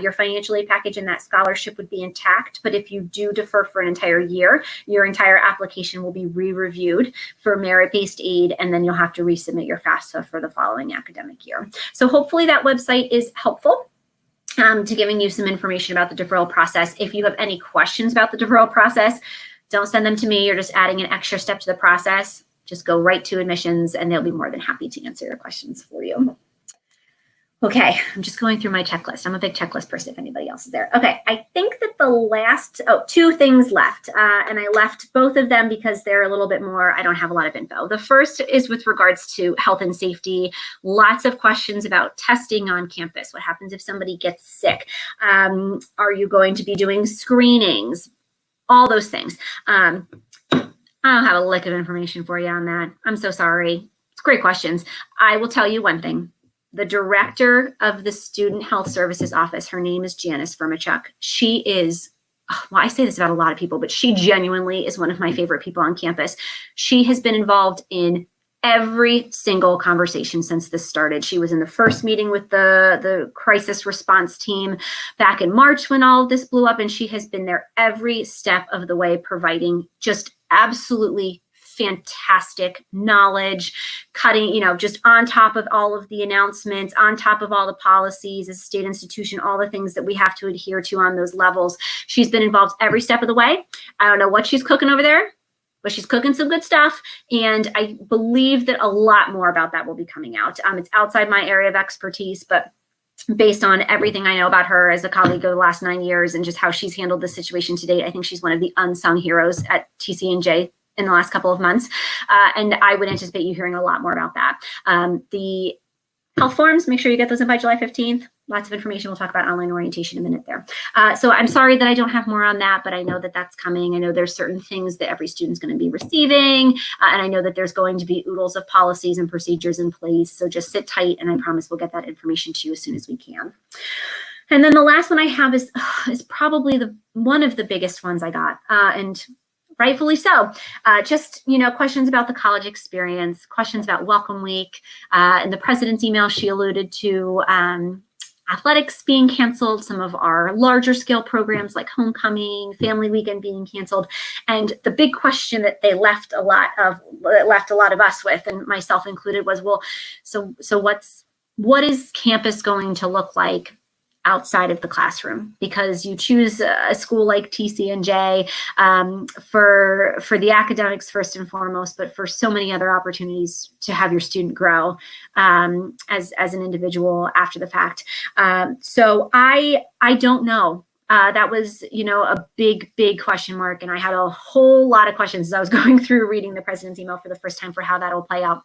your financial aid package and that scholarship would be intact. But if you do defer for an entire year, your entire application will be re-reviewed for merit-based aid, and then you'll have to resubmit your FAFSA for the following academic year. So hopefully that website is helpful to giving you some information about the deferral process. If you have any questions about the deferral process, don't send them to me. You're just adding an extra step to the process. Just go right to admissions and they'll be more than happy to answer your questions for you. Okay, I'm just going through my checklist. I'm a big checklist person if anybody else is there. Okay, I think that the last, 2 things left, and I left both of them because they're a little bit more, I don't have a lot of info. The first is with regards to health and safety. Lots of questions about testing on campus. What happens if somebody gets sick? Are you going to be doing screenings? All those things. I don't have a lick of information for you on that. I'm so sorry. It's great questions. I will tell you one thing. The director of the Student Health Services Office, her name is Janice Vermichuk. She is, well, I say this about a lot of people, but she genuinely is one of my favorite people on campus. She has been involved in every single conversation since this started. She was in the first meeting with the crisis response team back in March when all of this blew up, and she has been there every step of the way, providing just absolutely fantastic knowledge, cutting, just on top of all of the announcements, on top of all the policies as a state institution, all the things that we have to adhere to on those levels. She's been involved every step of the way. I don't know what she's cooking over there, but she's cooking some good stuff. And I believe that a lot more about that will be coming out. It's outside my area of expertise, but based on everything I know about her as a colleague of the last 9 years and just how she's handled the situation to date, I think she's one of the unsung heroes at TCNJ in the last couple of months. And I would anticipate you hearing a lot more about that. The health forms, make sure you get those in by July 15th. Lots of information. We'll talk about online orientation in a minute there. So I'm sorry that I don't have more on that, but I know that that's coming. I know there's certain things that every student's going to be receiving. And I know that there's going to be oodles of policies and procedures in place. So just sit tight and I promise we'll get that information to you as soon as we can. And then the last one I have is probably one of the biggest ones I got. And rightfully so. Just, questions about the college experience, questions about Welcome Week. In the president's email, she alluded to athletics being canceled, some of our larger scale programs like homecoming, family weekend being canceled. And the big question that they left a lot of us with, and myself included, was, well, so what is campus going to look like outside of the classroom? Because you choose a school like TCNJ for the academics first and foremost, but for so many other opportunities to have your student grow as an individual after the fact. So I don't know. That was, a big question mark. And I had a whole lot of questions as I was going through reading the president's email for the first time for how that will play out.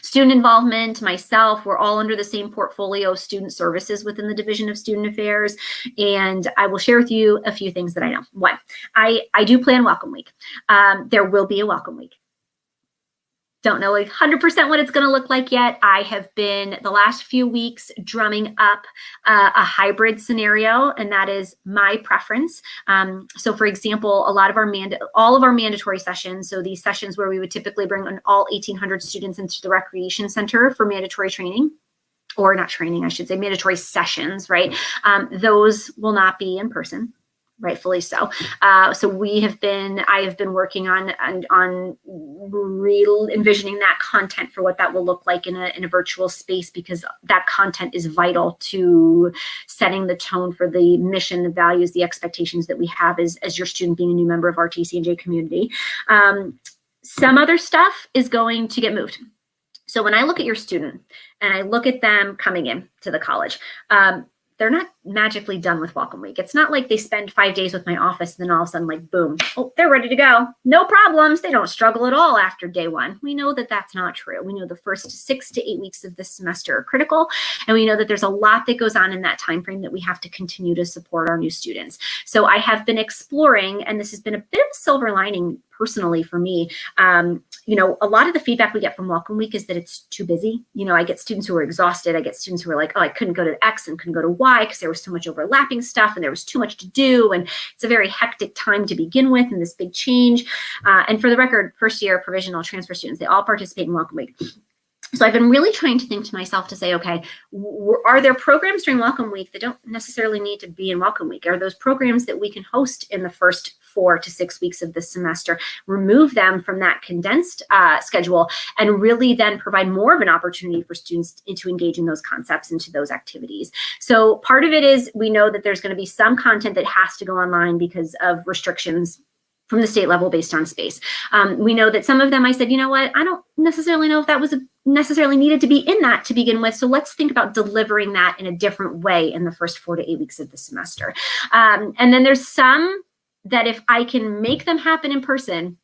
Student involvement, myself, we're all under the same portfolio of student services within the Division of Student Affairs. And I will share with you a few things that I know. One, I do plan Welcome Week. There will be a Welcome Week. Don't know 100% what it's going to look like yet. I have been the last few weeks drumming up a hybrid scenario, and that is my preference. So for example, all of our mandatory sessions, so these sessions where we would typically bring all 1,800 students into the recreation center for mandatory training, or not training, I should say, mandatory sessions, right? Those will not be in person. Rightfully so. So I have been working on real envisioning that content for what that will look like in a virtual space, because that content is vital to setting the tone for the mission, the values, the expectations that we have as your student being a new member of our TCNJ community. Some other stuff is going to get moved. So when I look at your student and I look at them coming in to the college, they're not magically done with Welcome Week. It's not like they spend 5 days with my office and then all of a sudden, like, boom, oh, they're ready to go. No problems. They don't struggle at all after day one. We know that that's not true. We know the first 6 to 8 weeks of this semester are critical, and we know that there's a lot that goes on in that time frame that we have to continue to support our new students. So I have been exploring, and this has been a bit of a silver lining personally for me. A lot of the feedback we get from Welcome Week is that it's too busy. I get students who are exhausted. I get students who are like, oh, I couldn't go to X and couldn't go to Y because there was so much overlapping stuff and there was too much to do. And it's a very hectic time to begin with, and this big change. And for the record, first year provisional transfer students, they all participate in Welcome Week. So I've been really trying to think to myself to say, okay, are there programs during Welcome Week that don't necessarily need to be in Welcome Week? Are those programs that we can host in the first 4 to 6 weeks of this semester, remove them from that condensed schedule, and really then provide more of an opportunity for students to engage in those concepts, into those activities? So part of it is we know that there's going to be some content that has to go online because of restrictions from the state level based on space. We know that some of them, I said, you know what, I don't necessarily know if that was necessarily needed to be in that to begin with. So let's think about delivering that in a different way in the first 4 to 8 weeks of the semester. And then there's some that if I can make them happen in person,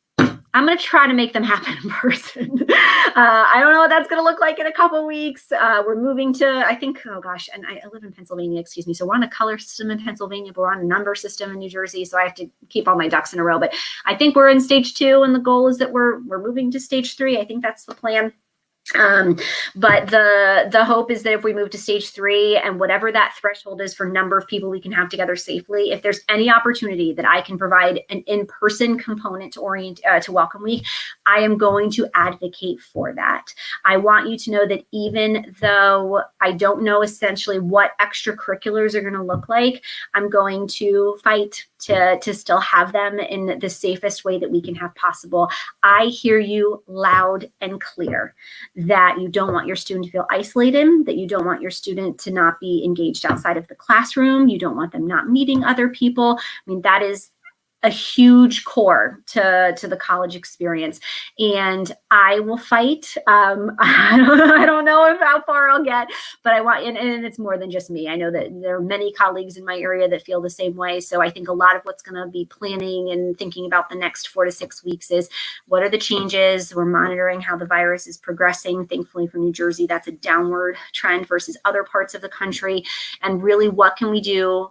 I'm going to try to make them happen in person. I don't know what that's going to look like in a couple weeks. We're moving to, I think, oh gosh, and I live in Pennsylvania, excuse me. So we're on a color system in Pennsylvania, but we're on a number system in New Jersey. So I have to keep all my ducks in a row. But I think we're in stage 2, and the goal is that we're moving to stage 3. I think that's the plan. But the hope is that if we move to stage 3, and whatever that threshold is for number of people we can have together safely, if there's any opportunity that I can provide an in-person component to Welcome Week, I am going to advocate for that. I want you to know that even though I don't know essentially what extracurriculars are going to look like, I'm going to fight to still have them in the safest way that we can have possible. I hear you loud and clear that you don't want your student to feel isolated, that you don't want your student to not be engaged outside of the classroom. You don't want them not meeting other people. I mean, that is a huge core to the college experience, and I will fight. I don't know how far I'll get, but I want, and it's more than just me. I know that there are many colleagues in my area that feel the same way. So I think a lot of what's going to be planning and thinking about the next 4 to 6 weeks is, what are the changes? We're monitoring how the virus is progressing. Thankfully for New Jersey, that's a downward trend versus other parts of the country. And really, what can we do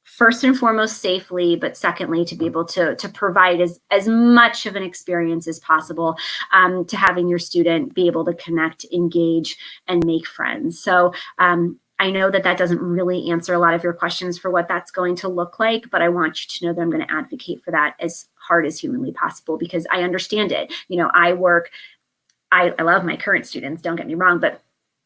first and foremost safely, but secondly, to be able to provide as much of an experience as possible to having your student be able to connect, engage, and make friends. So I know that doesn't really answer a lot of your questions for what that's going to look like, but I want you to know that I'm going to advocate for that as hard as humanly possible, because I understand it. I love my current students, don't get me wrong, but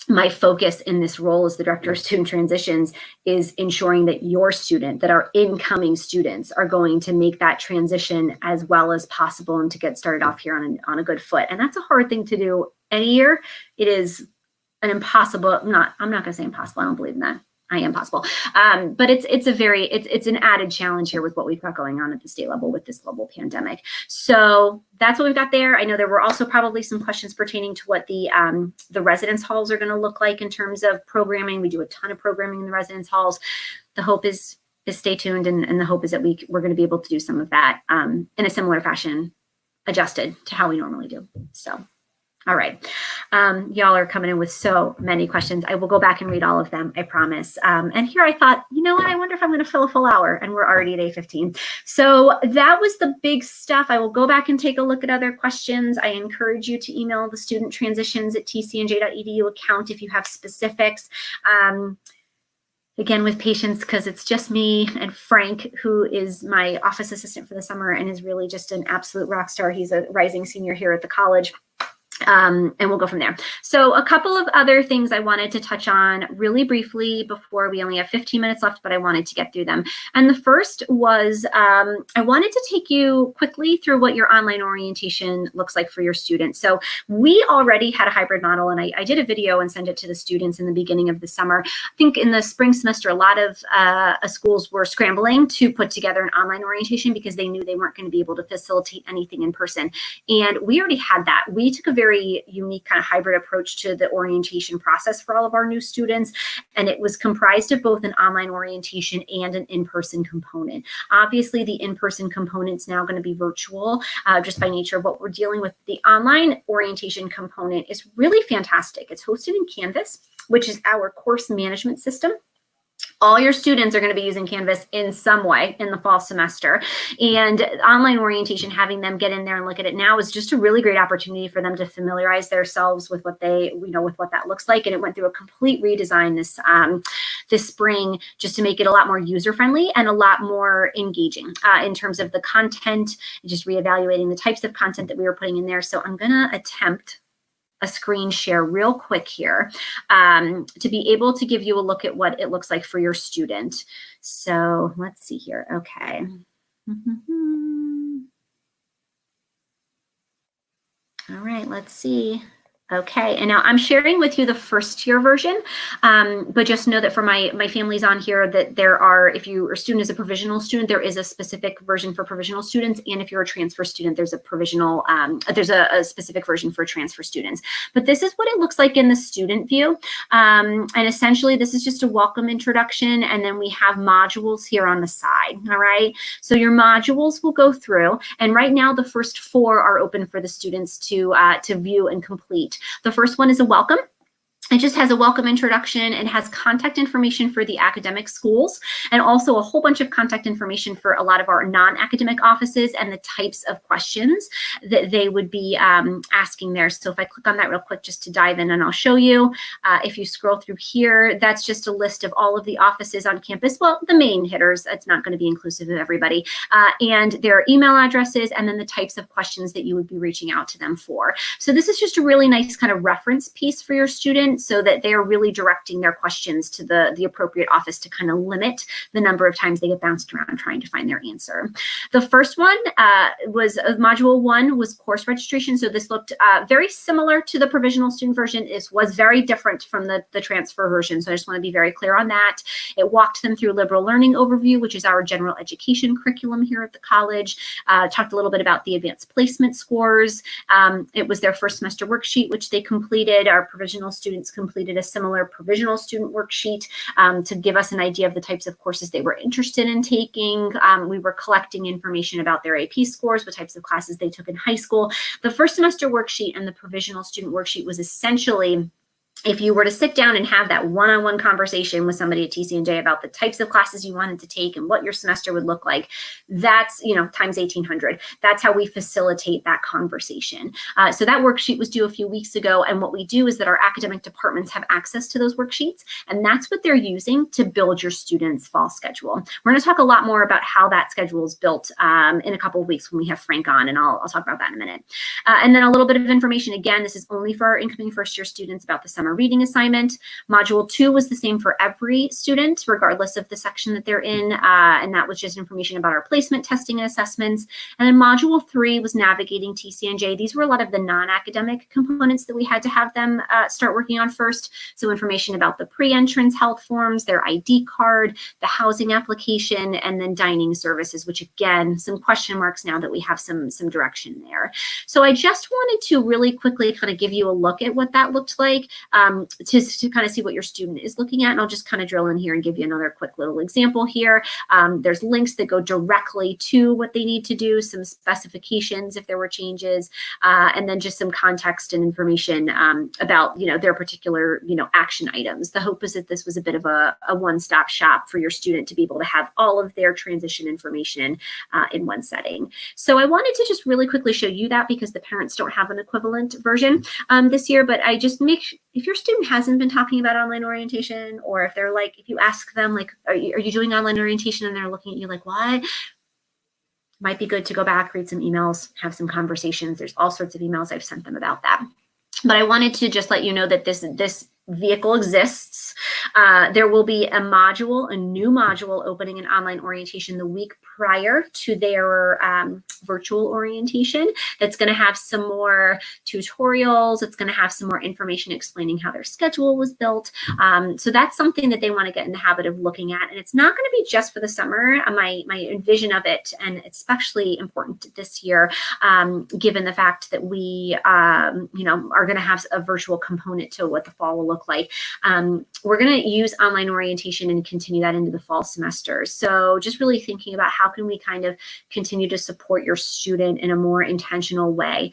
my focus in this role as the director of student transitions is ensuring that your student, that our incoming students, are going to make that transition as well as possible and to get started off here on a good foot. And that's a hard thing to do any year. It is an impossible, I'm not going to say impossible. I don't believe in that. I am possible. But it's an added challenge here with what we've got going on at the state level with this global pandemic. So that's what we've got there. I know there were also probably some questions pertaining to what the residence halls are going to look like in terms of programming. We do a ton of programming in the residence halls. The hope is stay tuned, and the hope is that we're going to be able to do some of that in a similar fashion, adjusted to how we normally do. So All right. Y'all are coming in with so many questions. I will go back and read all of them, I promise. And here I thought, you know what? I wonder if I'm going to fill a full hour, and we're already at 8:15. So that was the big stuff. I will go back and take a look at other questions. I encourage you to email the student transitions at tcnj.edu account if you have specifics. Again, with patience, because it's just me and Frank, who is my office assistant for the summer and is really just an absolute rock star. He's a rising senior here at the college. And we'll go from there. So a couple of other things I wanted to touch on really briefly before we only have 15 minutes left, but I wanted to get through them. And the first was I wanted to take you quickly through what your online orientation looks like for your students. So we already had a hybrid model, and I did a video and sent it to the students in the beginning of the summer. I think in the spring semester, a lot of schools were scrambling to put together an online orientation because they knew they weren't going to be able to facilitate anything in person. And we already had that. We took a very unique kind of hybrid approach to the orientation process for all of our new students. And it was comprised of both an online orientation and an in-person component. Obviously, the in-person component is now going to be virtual just by nature of what we're dealing with. The online orientation component is really fantastic. It's hosted in Canvas, which is our course management system. All your students are going to be using Canvas in some way in the fall semester. And online orientation, having them get in there and look at it now, is just a really great opportunity for them to familiarize themselves with what they, with what that looks like. And it went through a complete redesign this spring just to make it a lot more user-friendly and a lot more engaging in terms of the content, and just reevaluating the types of content that we were putting in there. So I'm going to attempt a screen share real quick here to be able to give you a look at what it looks like for your student. So let's see here. Okay. All right, let's see. Okay, and now I'm sharing with you the first year version, but just know that for my families on here that there are, if your student is a provisional student, there is a specific version for provisional students, and if you're a transfer student, there's a provisional, there's a specific version for transfer students. But this is what it looks like in the student view, and essentially this is just a welcome introduction, and then we have modules here on the side. All right, so your modules will go through, and right now the first 4 are open for the students to view and complete. The first one is a welcome. It just has a welcome introduction and has contact information for the academic schools, and also a whole bunch of contact information for a lot of our non-academic offices and the types of questions that they would be asking there. So if I click on that real quick just to dive in, and I'll show you, if you scroll through here, that's just a list of all of the offices on campus. Well, the main hitters, it's not going to be inclusive of everybody, and their email addresses, and then the types of questions that you would be reaching out to them for. So this is just a really nice kind of reference piece for your students, so that they are really directing their questions to the appropriate office to kind of limit the number of times they get bounced around trying to find their answer. The first one was module 1 was course registration. So this looked very similar to the provisional student version. It was very different from the transfer version. So I just want to be very clear on that. It walked them through liberal learning overview, which is our general education curriculum here at the college. Talked a little bit about the advanced placement scores. It was their first semester worksheet, which they completed. Our provisional students completed a similar provisional student worksheet to give us an idea of the types of courses they were interested in taking. We were collecting information about their AP scores, what types of classes they took in high school. The first semester worksheet and the provisional student worksheet was essentially, if you were to sit down and have that one-on-one conversation with somebody at TCNJ about the types of classes you wanted to take and what your semester would look like, that's, times 1,800. That's how we facilitate that conversation. So that worksheet was due a few weeks ago. And what we do is that our academic departments have access to those worksheets, and that's what they're using to build your students' fall schedule. We're going to talk a lot more about how that schedule is built in a couple of weeks when we have Frank on, and I'll talk about that in a minute. And then a little bit of information. Again, this is only for our incoming first-year students about the summer reading assignment. Module 2 was the same for every student, regardless of the section that they're in, and that was just information about our placement testing and assessments. And then Module 3 was navigating TCNJ. These were a lot of the non-academic components that we had to have them start working on first. So information about the pre-entrance health forms, their ID card, the housing application, and then dining services, which again, some question marks now that we have some direction there. So I just wanted to really quickly kind of give you a look at what that looked like. to kind of see what your student is looking at. And I'll just kind of drill in here and give you another quick little example here. There's links that go directly to what they need to do, some specifications if there were changes, and then just some context and information about, their particular, action items. The hope is that this was a bit of a one-stop shop for your student to be able to have all of their transition information in one setting. So I wanted to just really quickly show you that because the parents don't have an equivalent version this year, but I just if your student hasn't been talking about online orientation, or if they're like, if you ask them like, are you doing online orientation, and they're looking at you like, what? Might be good to go back, read some emails, have some conversations. There's all sorts of emails I've sent them about that. But I wanted to just let you know that this vehicle exists. There will be a new module opening in online orientation the week prior to their virtual orientation. That's going to have some more tutorials. It's going to have some more information explaining how their schedule was built. So that's something that they want to get in the habit of looking at. And it's not going to be just for the summer. My vision of it, and especially important this year, given the fact that we are going to have a virtual component to what the fall will look like. We're going to use online orientation and continue that into the fall semester. So just really thinking about how can we kind of continue to support your student in a more intentional way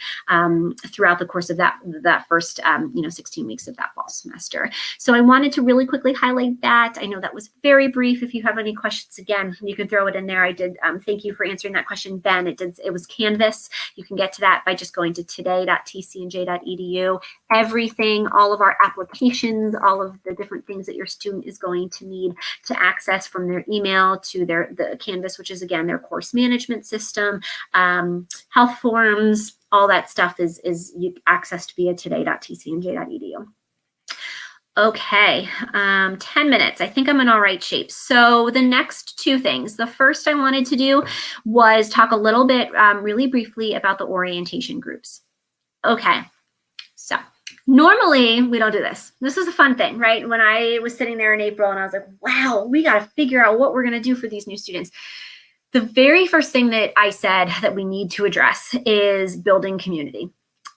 throughout the course of that first 16 weeks of that fall semester. So I wanted to really quickly highlight that. I know that was very brief. If you have any questions, again, you can throw it in there. I did thank you for answering that question, Ben. It was Canvas. You can get to that by just going to today.tcnj.edu. Everything, all of our applications, all of the different things that your student is going to need to access, from their email to the Canvas, which is again their course management system, health forms, all that stuff is accessed via today.tcnj.edu. Okay, 10 minutes. I think I'm in all right shape. So the next two things. The first I wanted to do was talk a little bit really briefly about the orientation groups. Okay, so normally we don't do this. This is a fun thing, right? When I was sitting there in April and I was like, wow, we got to figure out what we're going to do for these new students. The very first thing that I said that we need to address is building community.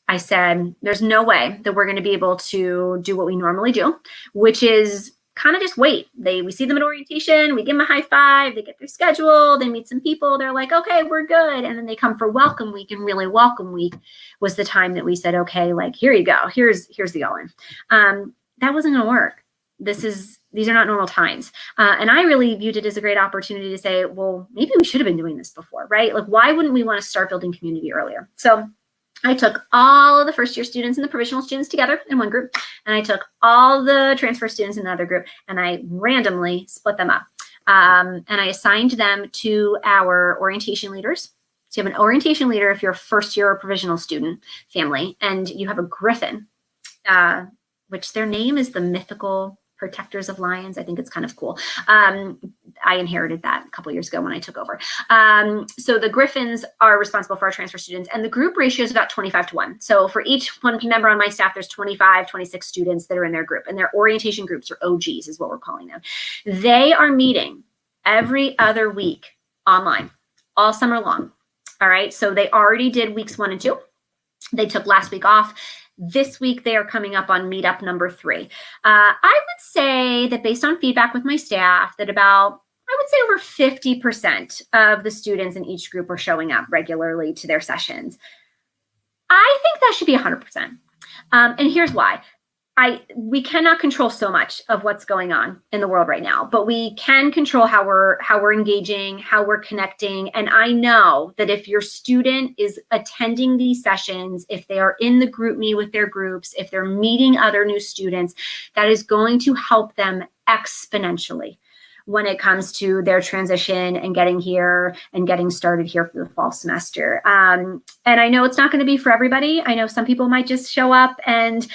I said, there's no way that we're going to be able to do what we normally do, which is kind of just wait. We see them at orientation, we give them a high five, they get their schedule, they meet some people, they're like, okay, we're good. And then they come for welcome week, and really welcome week was the time that we said, okay, like, here you go. Here's the all-in. That wasn't going to work. These are not normal times. And I really viewed it as a great opportunity to say, well, maybe we should have been doing this before, right? Like, why wouldn't we want to start building community earlier? So I took all of the first year students and the provisional students together in one group, and I took all the transfer students in another group, and I randomly split them up. And I assigned them to our orientation leaders. So you have an orientation leader if you're a first year or provisional student family, and you have a griffin, which their name is the Mythical Protectors of Lions. I think it's kind of cool. I inherited that a couple years ago when I took over. So the Griffins are responsible for our transfer students, and the group ratio is about 25-1. So for each one member on my staff, there's 25, 26 students that are in their group, and their orientation groups, or OGs is what we're calling them. They are meeting every other week online, all summer long. All right. So they already did weeks 1 and 2. They took last week off. This week, they are coming up on meetup number 3. I would say that based on feedback with my staff, that about, I would say over 50% of the students in each group are showing up regularly to their sessions. I think that should be 100%. And here's why. We cannot control so much of what's going on in the world right now, but we can control how we're engaging, how we're connecting. And I know that if your student is attending these sessions, if they are in the group me with their groups, if they're meeting other new students, that is going to help them exponentially when it comes to their transition and getting here and getting started here for the fall semester. And I know it's not going to be for everybody. I know some people might just show up and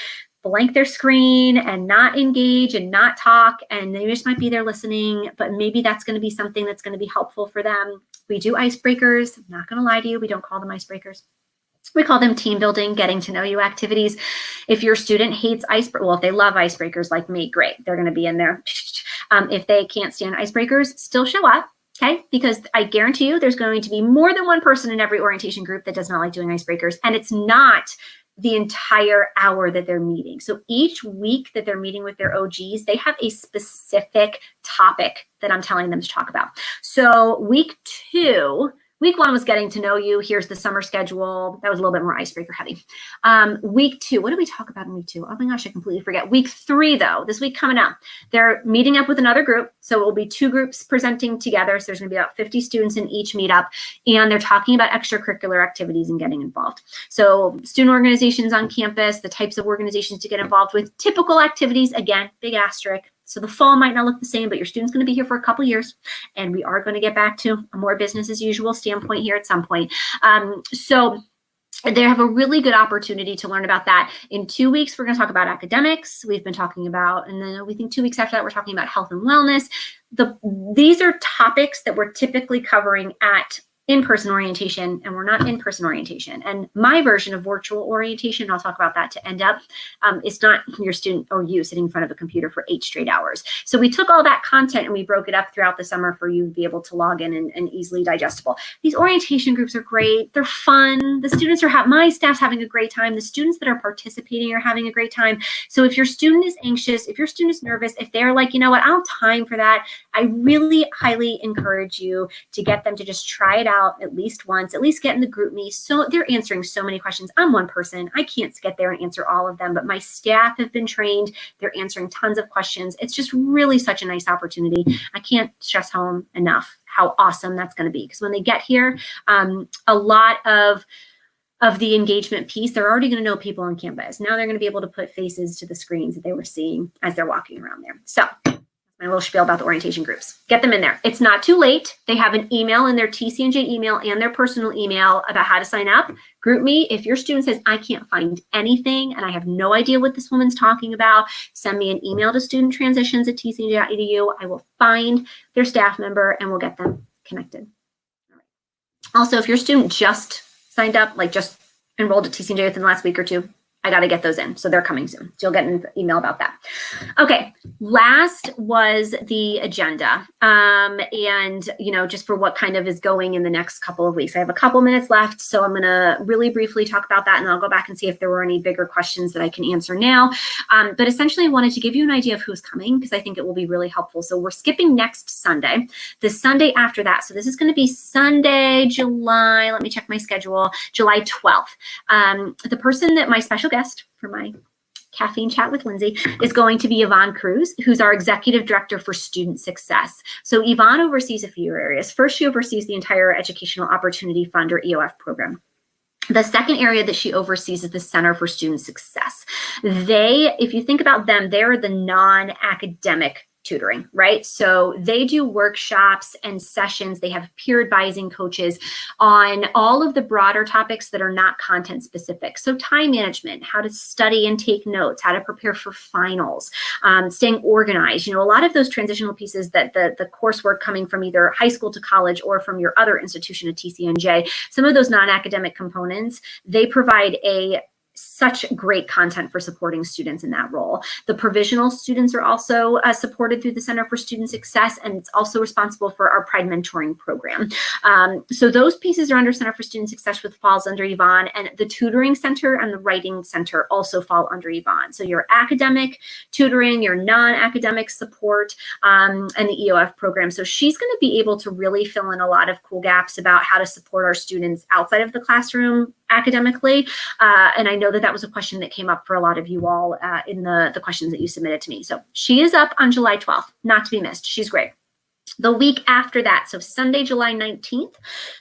blank their screen and not engage and not talk, and they just might be there listening, but maybe that's going to be something that's going to be helpful for them. We do icebreakers. I'm not going to lie to you. We don't call them icebreakers. We call them team building, getting to know you activities. If your student hates icebreakers, well, if they love icebreakers like me, great. They're going to be in there. If they can't stand icebreakers, still show up. Okay, because I guarantee you there's going to be more than one person in every orientation group that does not like doing icebreakers. And it's not the entire hour that they're meeting. So each week that they're meeting with their OGs, they have a specific topic that I'm telling them to talk about. So week one was getting to know you. Here's the summer schedule. That was a little bit more icebreaker heavy. Week 2, what did we talk about in week 2? Oh my gosh, I completely forget. Week 3 though, this week coming up, they're meeting up with another group. So it will be 2 groups presenting together. So there's gonna be about 50 students in each meetup, and they're talking about extracurricular activities and getting involved. So student organizations on campus, the types of organizations to get involved with, typical activities, again, big asterisk. So the fall might not look the same, but your student's going to be here for a couple years, and we are going to get back to a more business as usual standpoint here at some point. So they have a really good opportunity to learn about that. In 2 weeks, we're going to talk about academics. We've been talking about, and then we think 2 weeks after that, we're talking about health and wellness. These are topics that we're typically covering at in-person orientation, and we're not in-person orientation. And my version of virtual orientation, I'll talk about that to end up, it's not your student or you sitting in front of a computer for 8 straight hours. So we took all that content and we broke it up throughout the summer for you to be able to log in and easily digestible. These orientation groups are great. They're fun. The students are, my staff's having a great time. The students that are participating are having a great time. So if your student is anxious, if your student is nervous, if they're like, you know what, I don't have time for that, I really highly encourage you to get them to just try it out at least once, at least get in the group me. So they're answering so many questions. I'm one person. I can't get there and answer all of them, but my staff have been trained. They're answering tons of questions. It's just really such a nice opportunity. I can't stress home enough how awesome that's going to be, because when they get here, a lot of the engagement piece, they're already going to know people on campus. Now they're going to be able to put faces to the screens that they were seeing as they're walking around there. So my little spiel about the orientation groups. Get them in there. It's not too late. They have an email in their TCNJ email and their personal email about how to sign up. Group me. If your student says, I can't find anything and I have no idea what this woman's talking about, send me an email to studenttransitions@tcnj.edu. I will find their staff member and we'll get them connected. All right. Also, if your student just signed up, like just enrolled at TCNJ within the last week or 2, I got to get those in. So they're coming soon. So you'll get an email about that. Okay. Last was the agenda. And, you know, just for what kind of is going in the next couple of weeks. I have a couple minutes left. So I'm going to really briefly talk about that, and I'll go back and see if there were any bigger questions that I can answer now. But essentially I wanted to give you an idea of who's coming, because I think it will be really helpful. So we're skipping next Sunday, the Sunday after that. So this is going to be Sunday, July, let me check my schedule, July 12th. The person that my special guest for my Caffeine Chat with Lindsay is going to be Yvonne Cruz, who's our Executive Director for Student Success. So Yvonne oversees a few areas. First, she oversees the entire Educational Opportunity Fund, or EOF program. The second area that she oversees is the Center for Student Success. They, if you think about them, they're the non-academic tutoring, right? So they do workshops and sessions. They have peer advising coaches on all of the broader topics that are not content specific. So time management, how to study and take notes, how to prepare for finals, staying organized, you know, a lot of those transitional pieces that the coursework coming from either high school to college or from your other institution at TCNJ, some of those non-academic components, they provide such great content for supporting students in that role. The provisional students are also supported through the Center for Student Success, and it's also responsible for our Pride Mentoring program. So those pieces are under Center for Student Success, which falls under Yvonne, and the Tutoring Center and the Writing Center also fall under Yvonne. So your academic tutoring, your non-academic support, and the EOF program. So she's going to be able to really fill in a lot of cool gaps about how to support our students outside of the classroom academically. And I know that was a question that came up for a lot of you all in the questions that you submitted to me. So she is up on July 12th, not to be missed. She's great. The week after that, so Sunday, July 19th,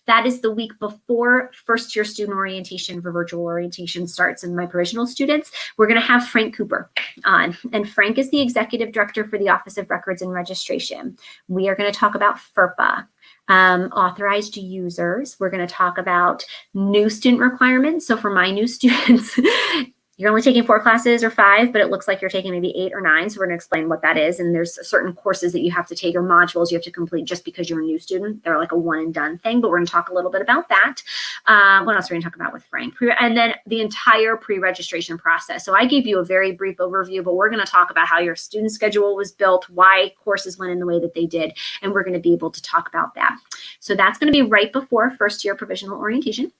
that is the week before first year student orientation for virtual orientation starts, and my provisional students, we're going to have Frank Cooper on. And Frank is the Executive Director for the Office of Records and Registration. We are going to talk about FERPA. Authorized users. We're going to talk about new student requirements. So for my new students, you're only taking 4 classes or 5, but it looks like you're taking maybe 8 or 9. So we're going to explain what that is. And there's certain courses that you have to take or modules you have to complete just because you're a new student. They're like a one and done thing, but we're going to talk a little bit about that. What else are we going to talk about with Frank? And then the entire pre-registration process. So I gave you a very brief overview, but we're going to talk about how your student schedule was built, why courses went in the way that they did, and we're going to be able to talk about that. So that's going to be right before first year provisional orientation.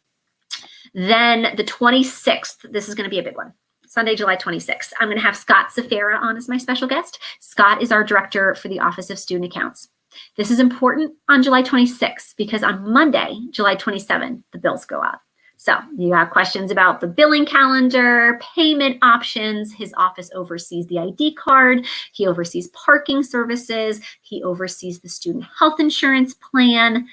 Then the 26th, this is going to be a big one. Sunday, July 26th, I'm going to have Scott Safera on as my special guest. Scott is our director for the Office of Student Accounts. This is important on July 26th because on Monday, July 27th, the bills go out. So you have questions about the billing calendar, payment options. His office oversees the ID card. He oversees parking services. He oversees the student health insurance plan.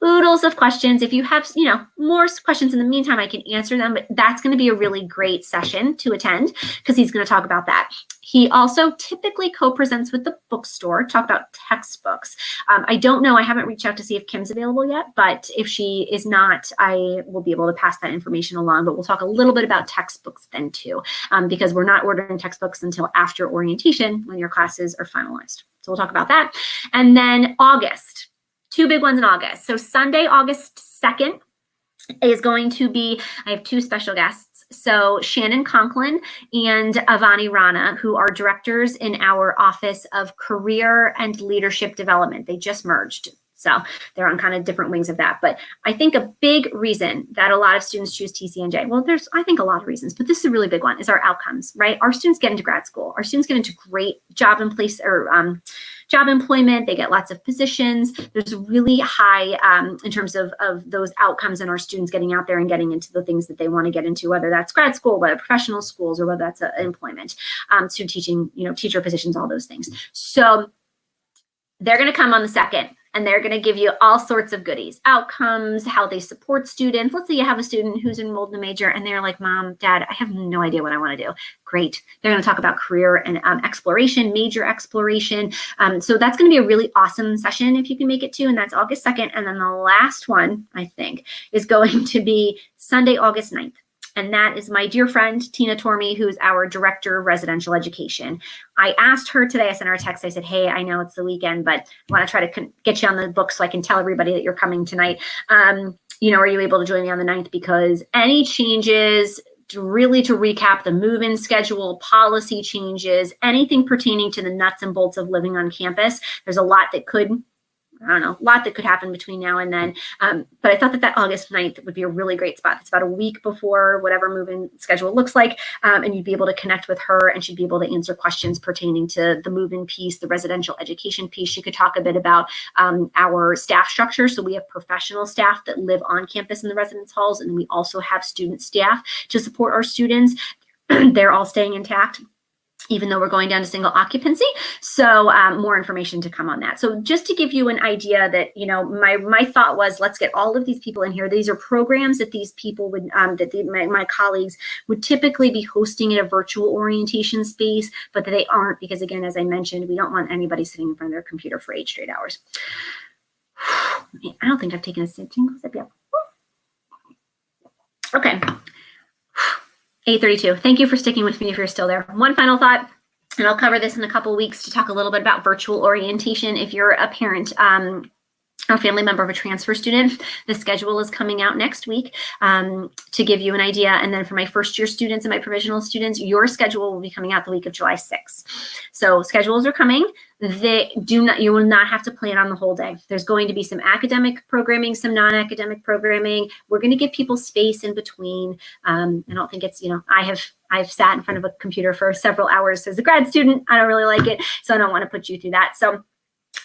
Oodles of questions. If you have, more questions in the meantime, I can answer them, but that's going to be a really great session to attend because he's going to talk about that. He also typically co-presents with the bookstore, talk about textbooks. I don't know, I haven't reached out to see if Kim's available yet, but if she is not, I will be able to pass that information along, but we'll talk a little bit about textbooks then too, because we're not ordering textbooks until after orientation when your classes are finalized. So we'll talk about that. And then August. Two big ones in August. So Sunday, August 2nd is going to be, I have two special guests. So Shannon Conklin and Avani Rana, who are directors in our Office of Career and Leadership Development. They just merged. So they're on kind of different wings of that. But I think a big reason that a lot of students choose TCNJ, well, there's, I think, a lot of reasons, but this is a really big one, is our outcomes, right? Our students get into grad school. Our students get into great job employment. They get lots of positions. There's really high in terms of those outcomes and our students getting out there and getting into the things that they want to get into, whether that's grad school, whether professional schools, or whether that's employment, to teaching, teacher positions, all those things. So they're going to come on the 2nd. And they're going to give you all sorts of goodies, outcomes, how they support students. Let's say you have a student who's enrolled in a major and they're like, Mom, Dad, I have no idea what I want to do. Great. They're going to talk about career and exploration, major exploration. So that's going to be a really awesome session if you can make it to, and that's August 2nd. And then the last one, I think, is going to be Sunday, August 9th. And that is my dear friend, Tina Tormey, who's our director of residential education. I asked her today, I sent her a text. I said, hey, I know it's the weekend, but I want to try to get you on the book so I can tell everybody that you're coming tonight. Are you able to join me on the 9th? Because any changes, to recap the move-in schedule, policy changes, anything pertaining to the nuts and bolts of living on campus, there's a lot that could happen between now and then. But I thought that August 9th would be a really great spot. It's about a week before whatever move-in schedule looks like. And you'd be able to connect with her and she'd be able to answer questions pertaining to the move-in piece, the residential education piece. She could talk a bit about our staff structure. So we have professional staff that live on campus in the residence halls. And we also have student staff to support our students. They're all staying intact, even though we're going down to single occupancy. So more information to come on that. So just to give you an idea that, my thought was, let's get all of these people in here. These are programs that these people would, my colleagues would typically be hosting in a virtual orientation space, but that they aren't because, again, as I mentioned, we don't want anybody sitting in front of their computer for 8 straight hours. I don't think I've taken a single sip yet. Okay. 8:32. Thank you for sticking with me if you're still there. One final thought, and I'll cover this in a couple of weeks to talk a little bit about virtual orientation. If you're a parent or family member of a transfer student, the schedule is coming out next week to give you an idea. And then for my first year students and my provisional students, your schedule will be coming out the week of July 6th. So schedules are coming. You will not have to plan on the whole day. There's going to be some academic programming, some non-academic programming. We're going to give people space in between. I don't think it's, I've sat in front of a computer for several hours as a grad student. I don't really like it, so I don't want to put you through that. So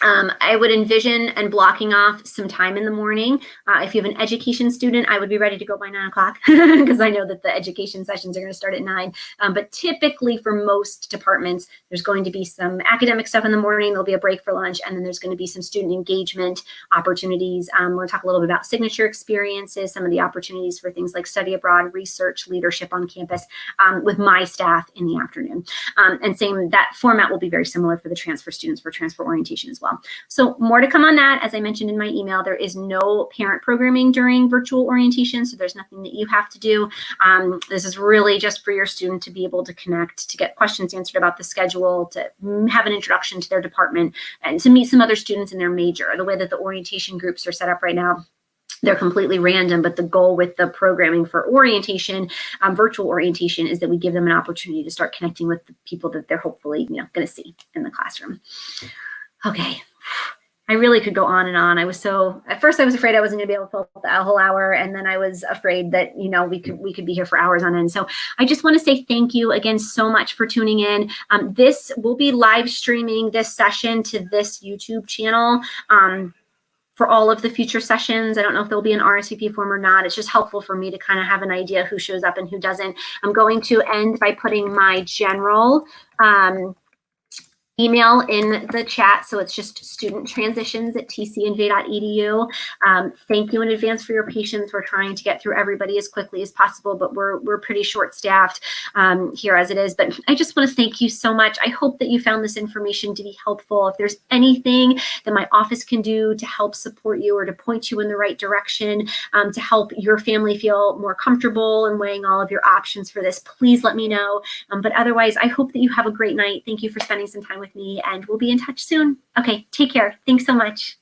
I would envision and blocking off some time in the morning. If you have an education student, I would be ready to go by 9 o'clock because I know that the education sessions are going to start at 9. But typically for most departments, there's going to be some academic stuff in the morning. There'll be a break for lunch, and then there's going to be some student engagement opportunities. We're going to talk a little bit about signature experiences, some of the opportunities for things like study abroad, research, leadership on campus with my staff in the afternoon. And same, that format will be very similar for the transfer students for transfer orientation as well. So more to come on that. As I mentioned in my email, there is no parent programming during virtual orientation, so there's nothing that you have to do. This is really just for your student to be able to connect, to get questions answered about the schedule, to have an introduction to their department, and to meet some other students in their major. The way that the orientation groups are set up right now, they're completely random, but the goal with the programming for orientation, virtual orientation, is that we give them an opportunity to start connecting with the people that they're hopefully going to see in the classroom. Okay, I really could go on and on. At first I was afraid I wasn't going to be able to fill the whole hour. And then I was afraid that, we could be here for hours on end. So I just want to say thank you again so much for tuning in. This will be live streaming this session to this YouTube channel. For all of the future sessions. I don't know if there'll be an RSVP form or not. It's just helpful for me to kind of have an idea who shows up and who doesn't. I'm going to end by putting my general email in the chat. So it's just studenttransitions@tcnj.edu. Thank you in advance for your patience. We're trying to get through everybody as quickly as possible, but we're pretty short-staffed here as it is. But I just want to thank you so much. I hope that you found this information to be helpful. If there's anything that my office can do to help support you or to point you in the right direction, to help your family feel more comfortable in weighing all of your options for this, please let me know. But otherwise, I hope that you have a great night. Thank you for spending some time with me, and we'll be in touch soon. Okay, take care. Thanks so much.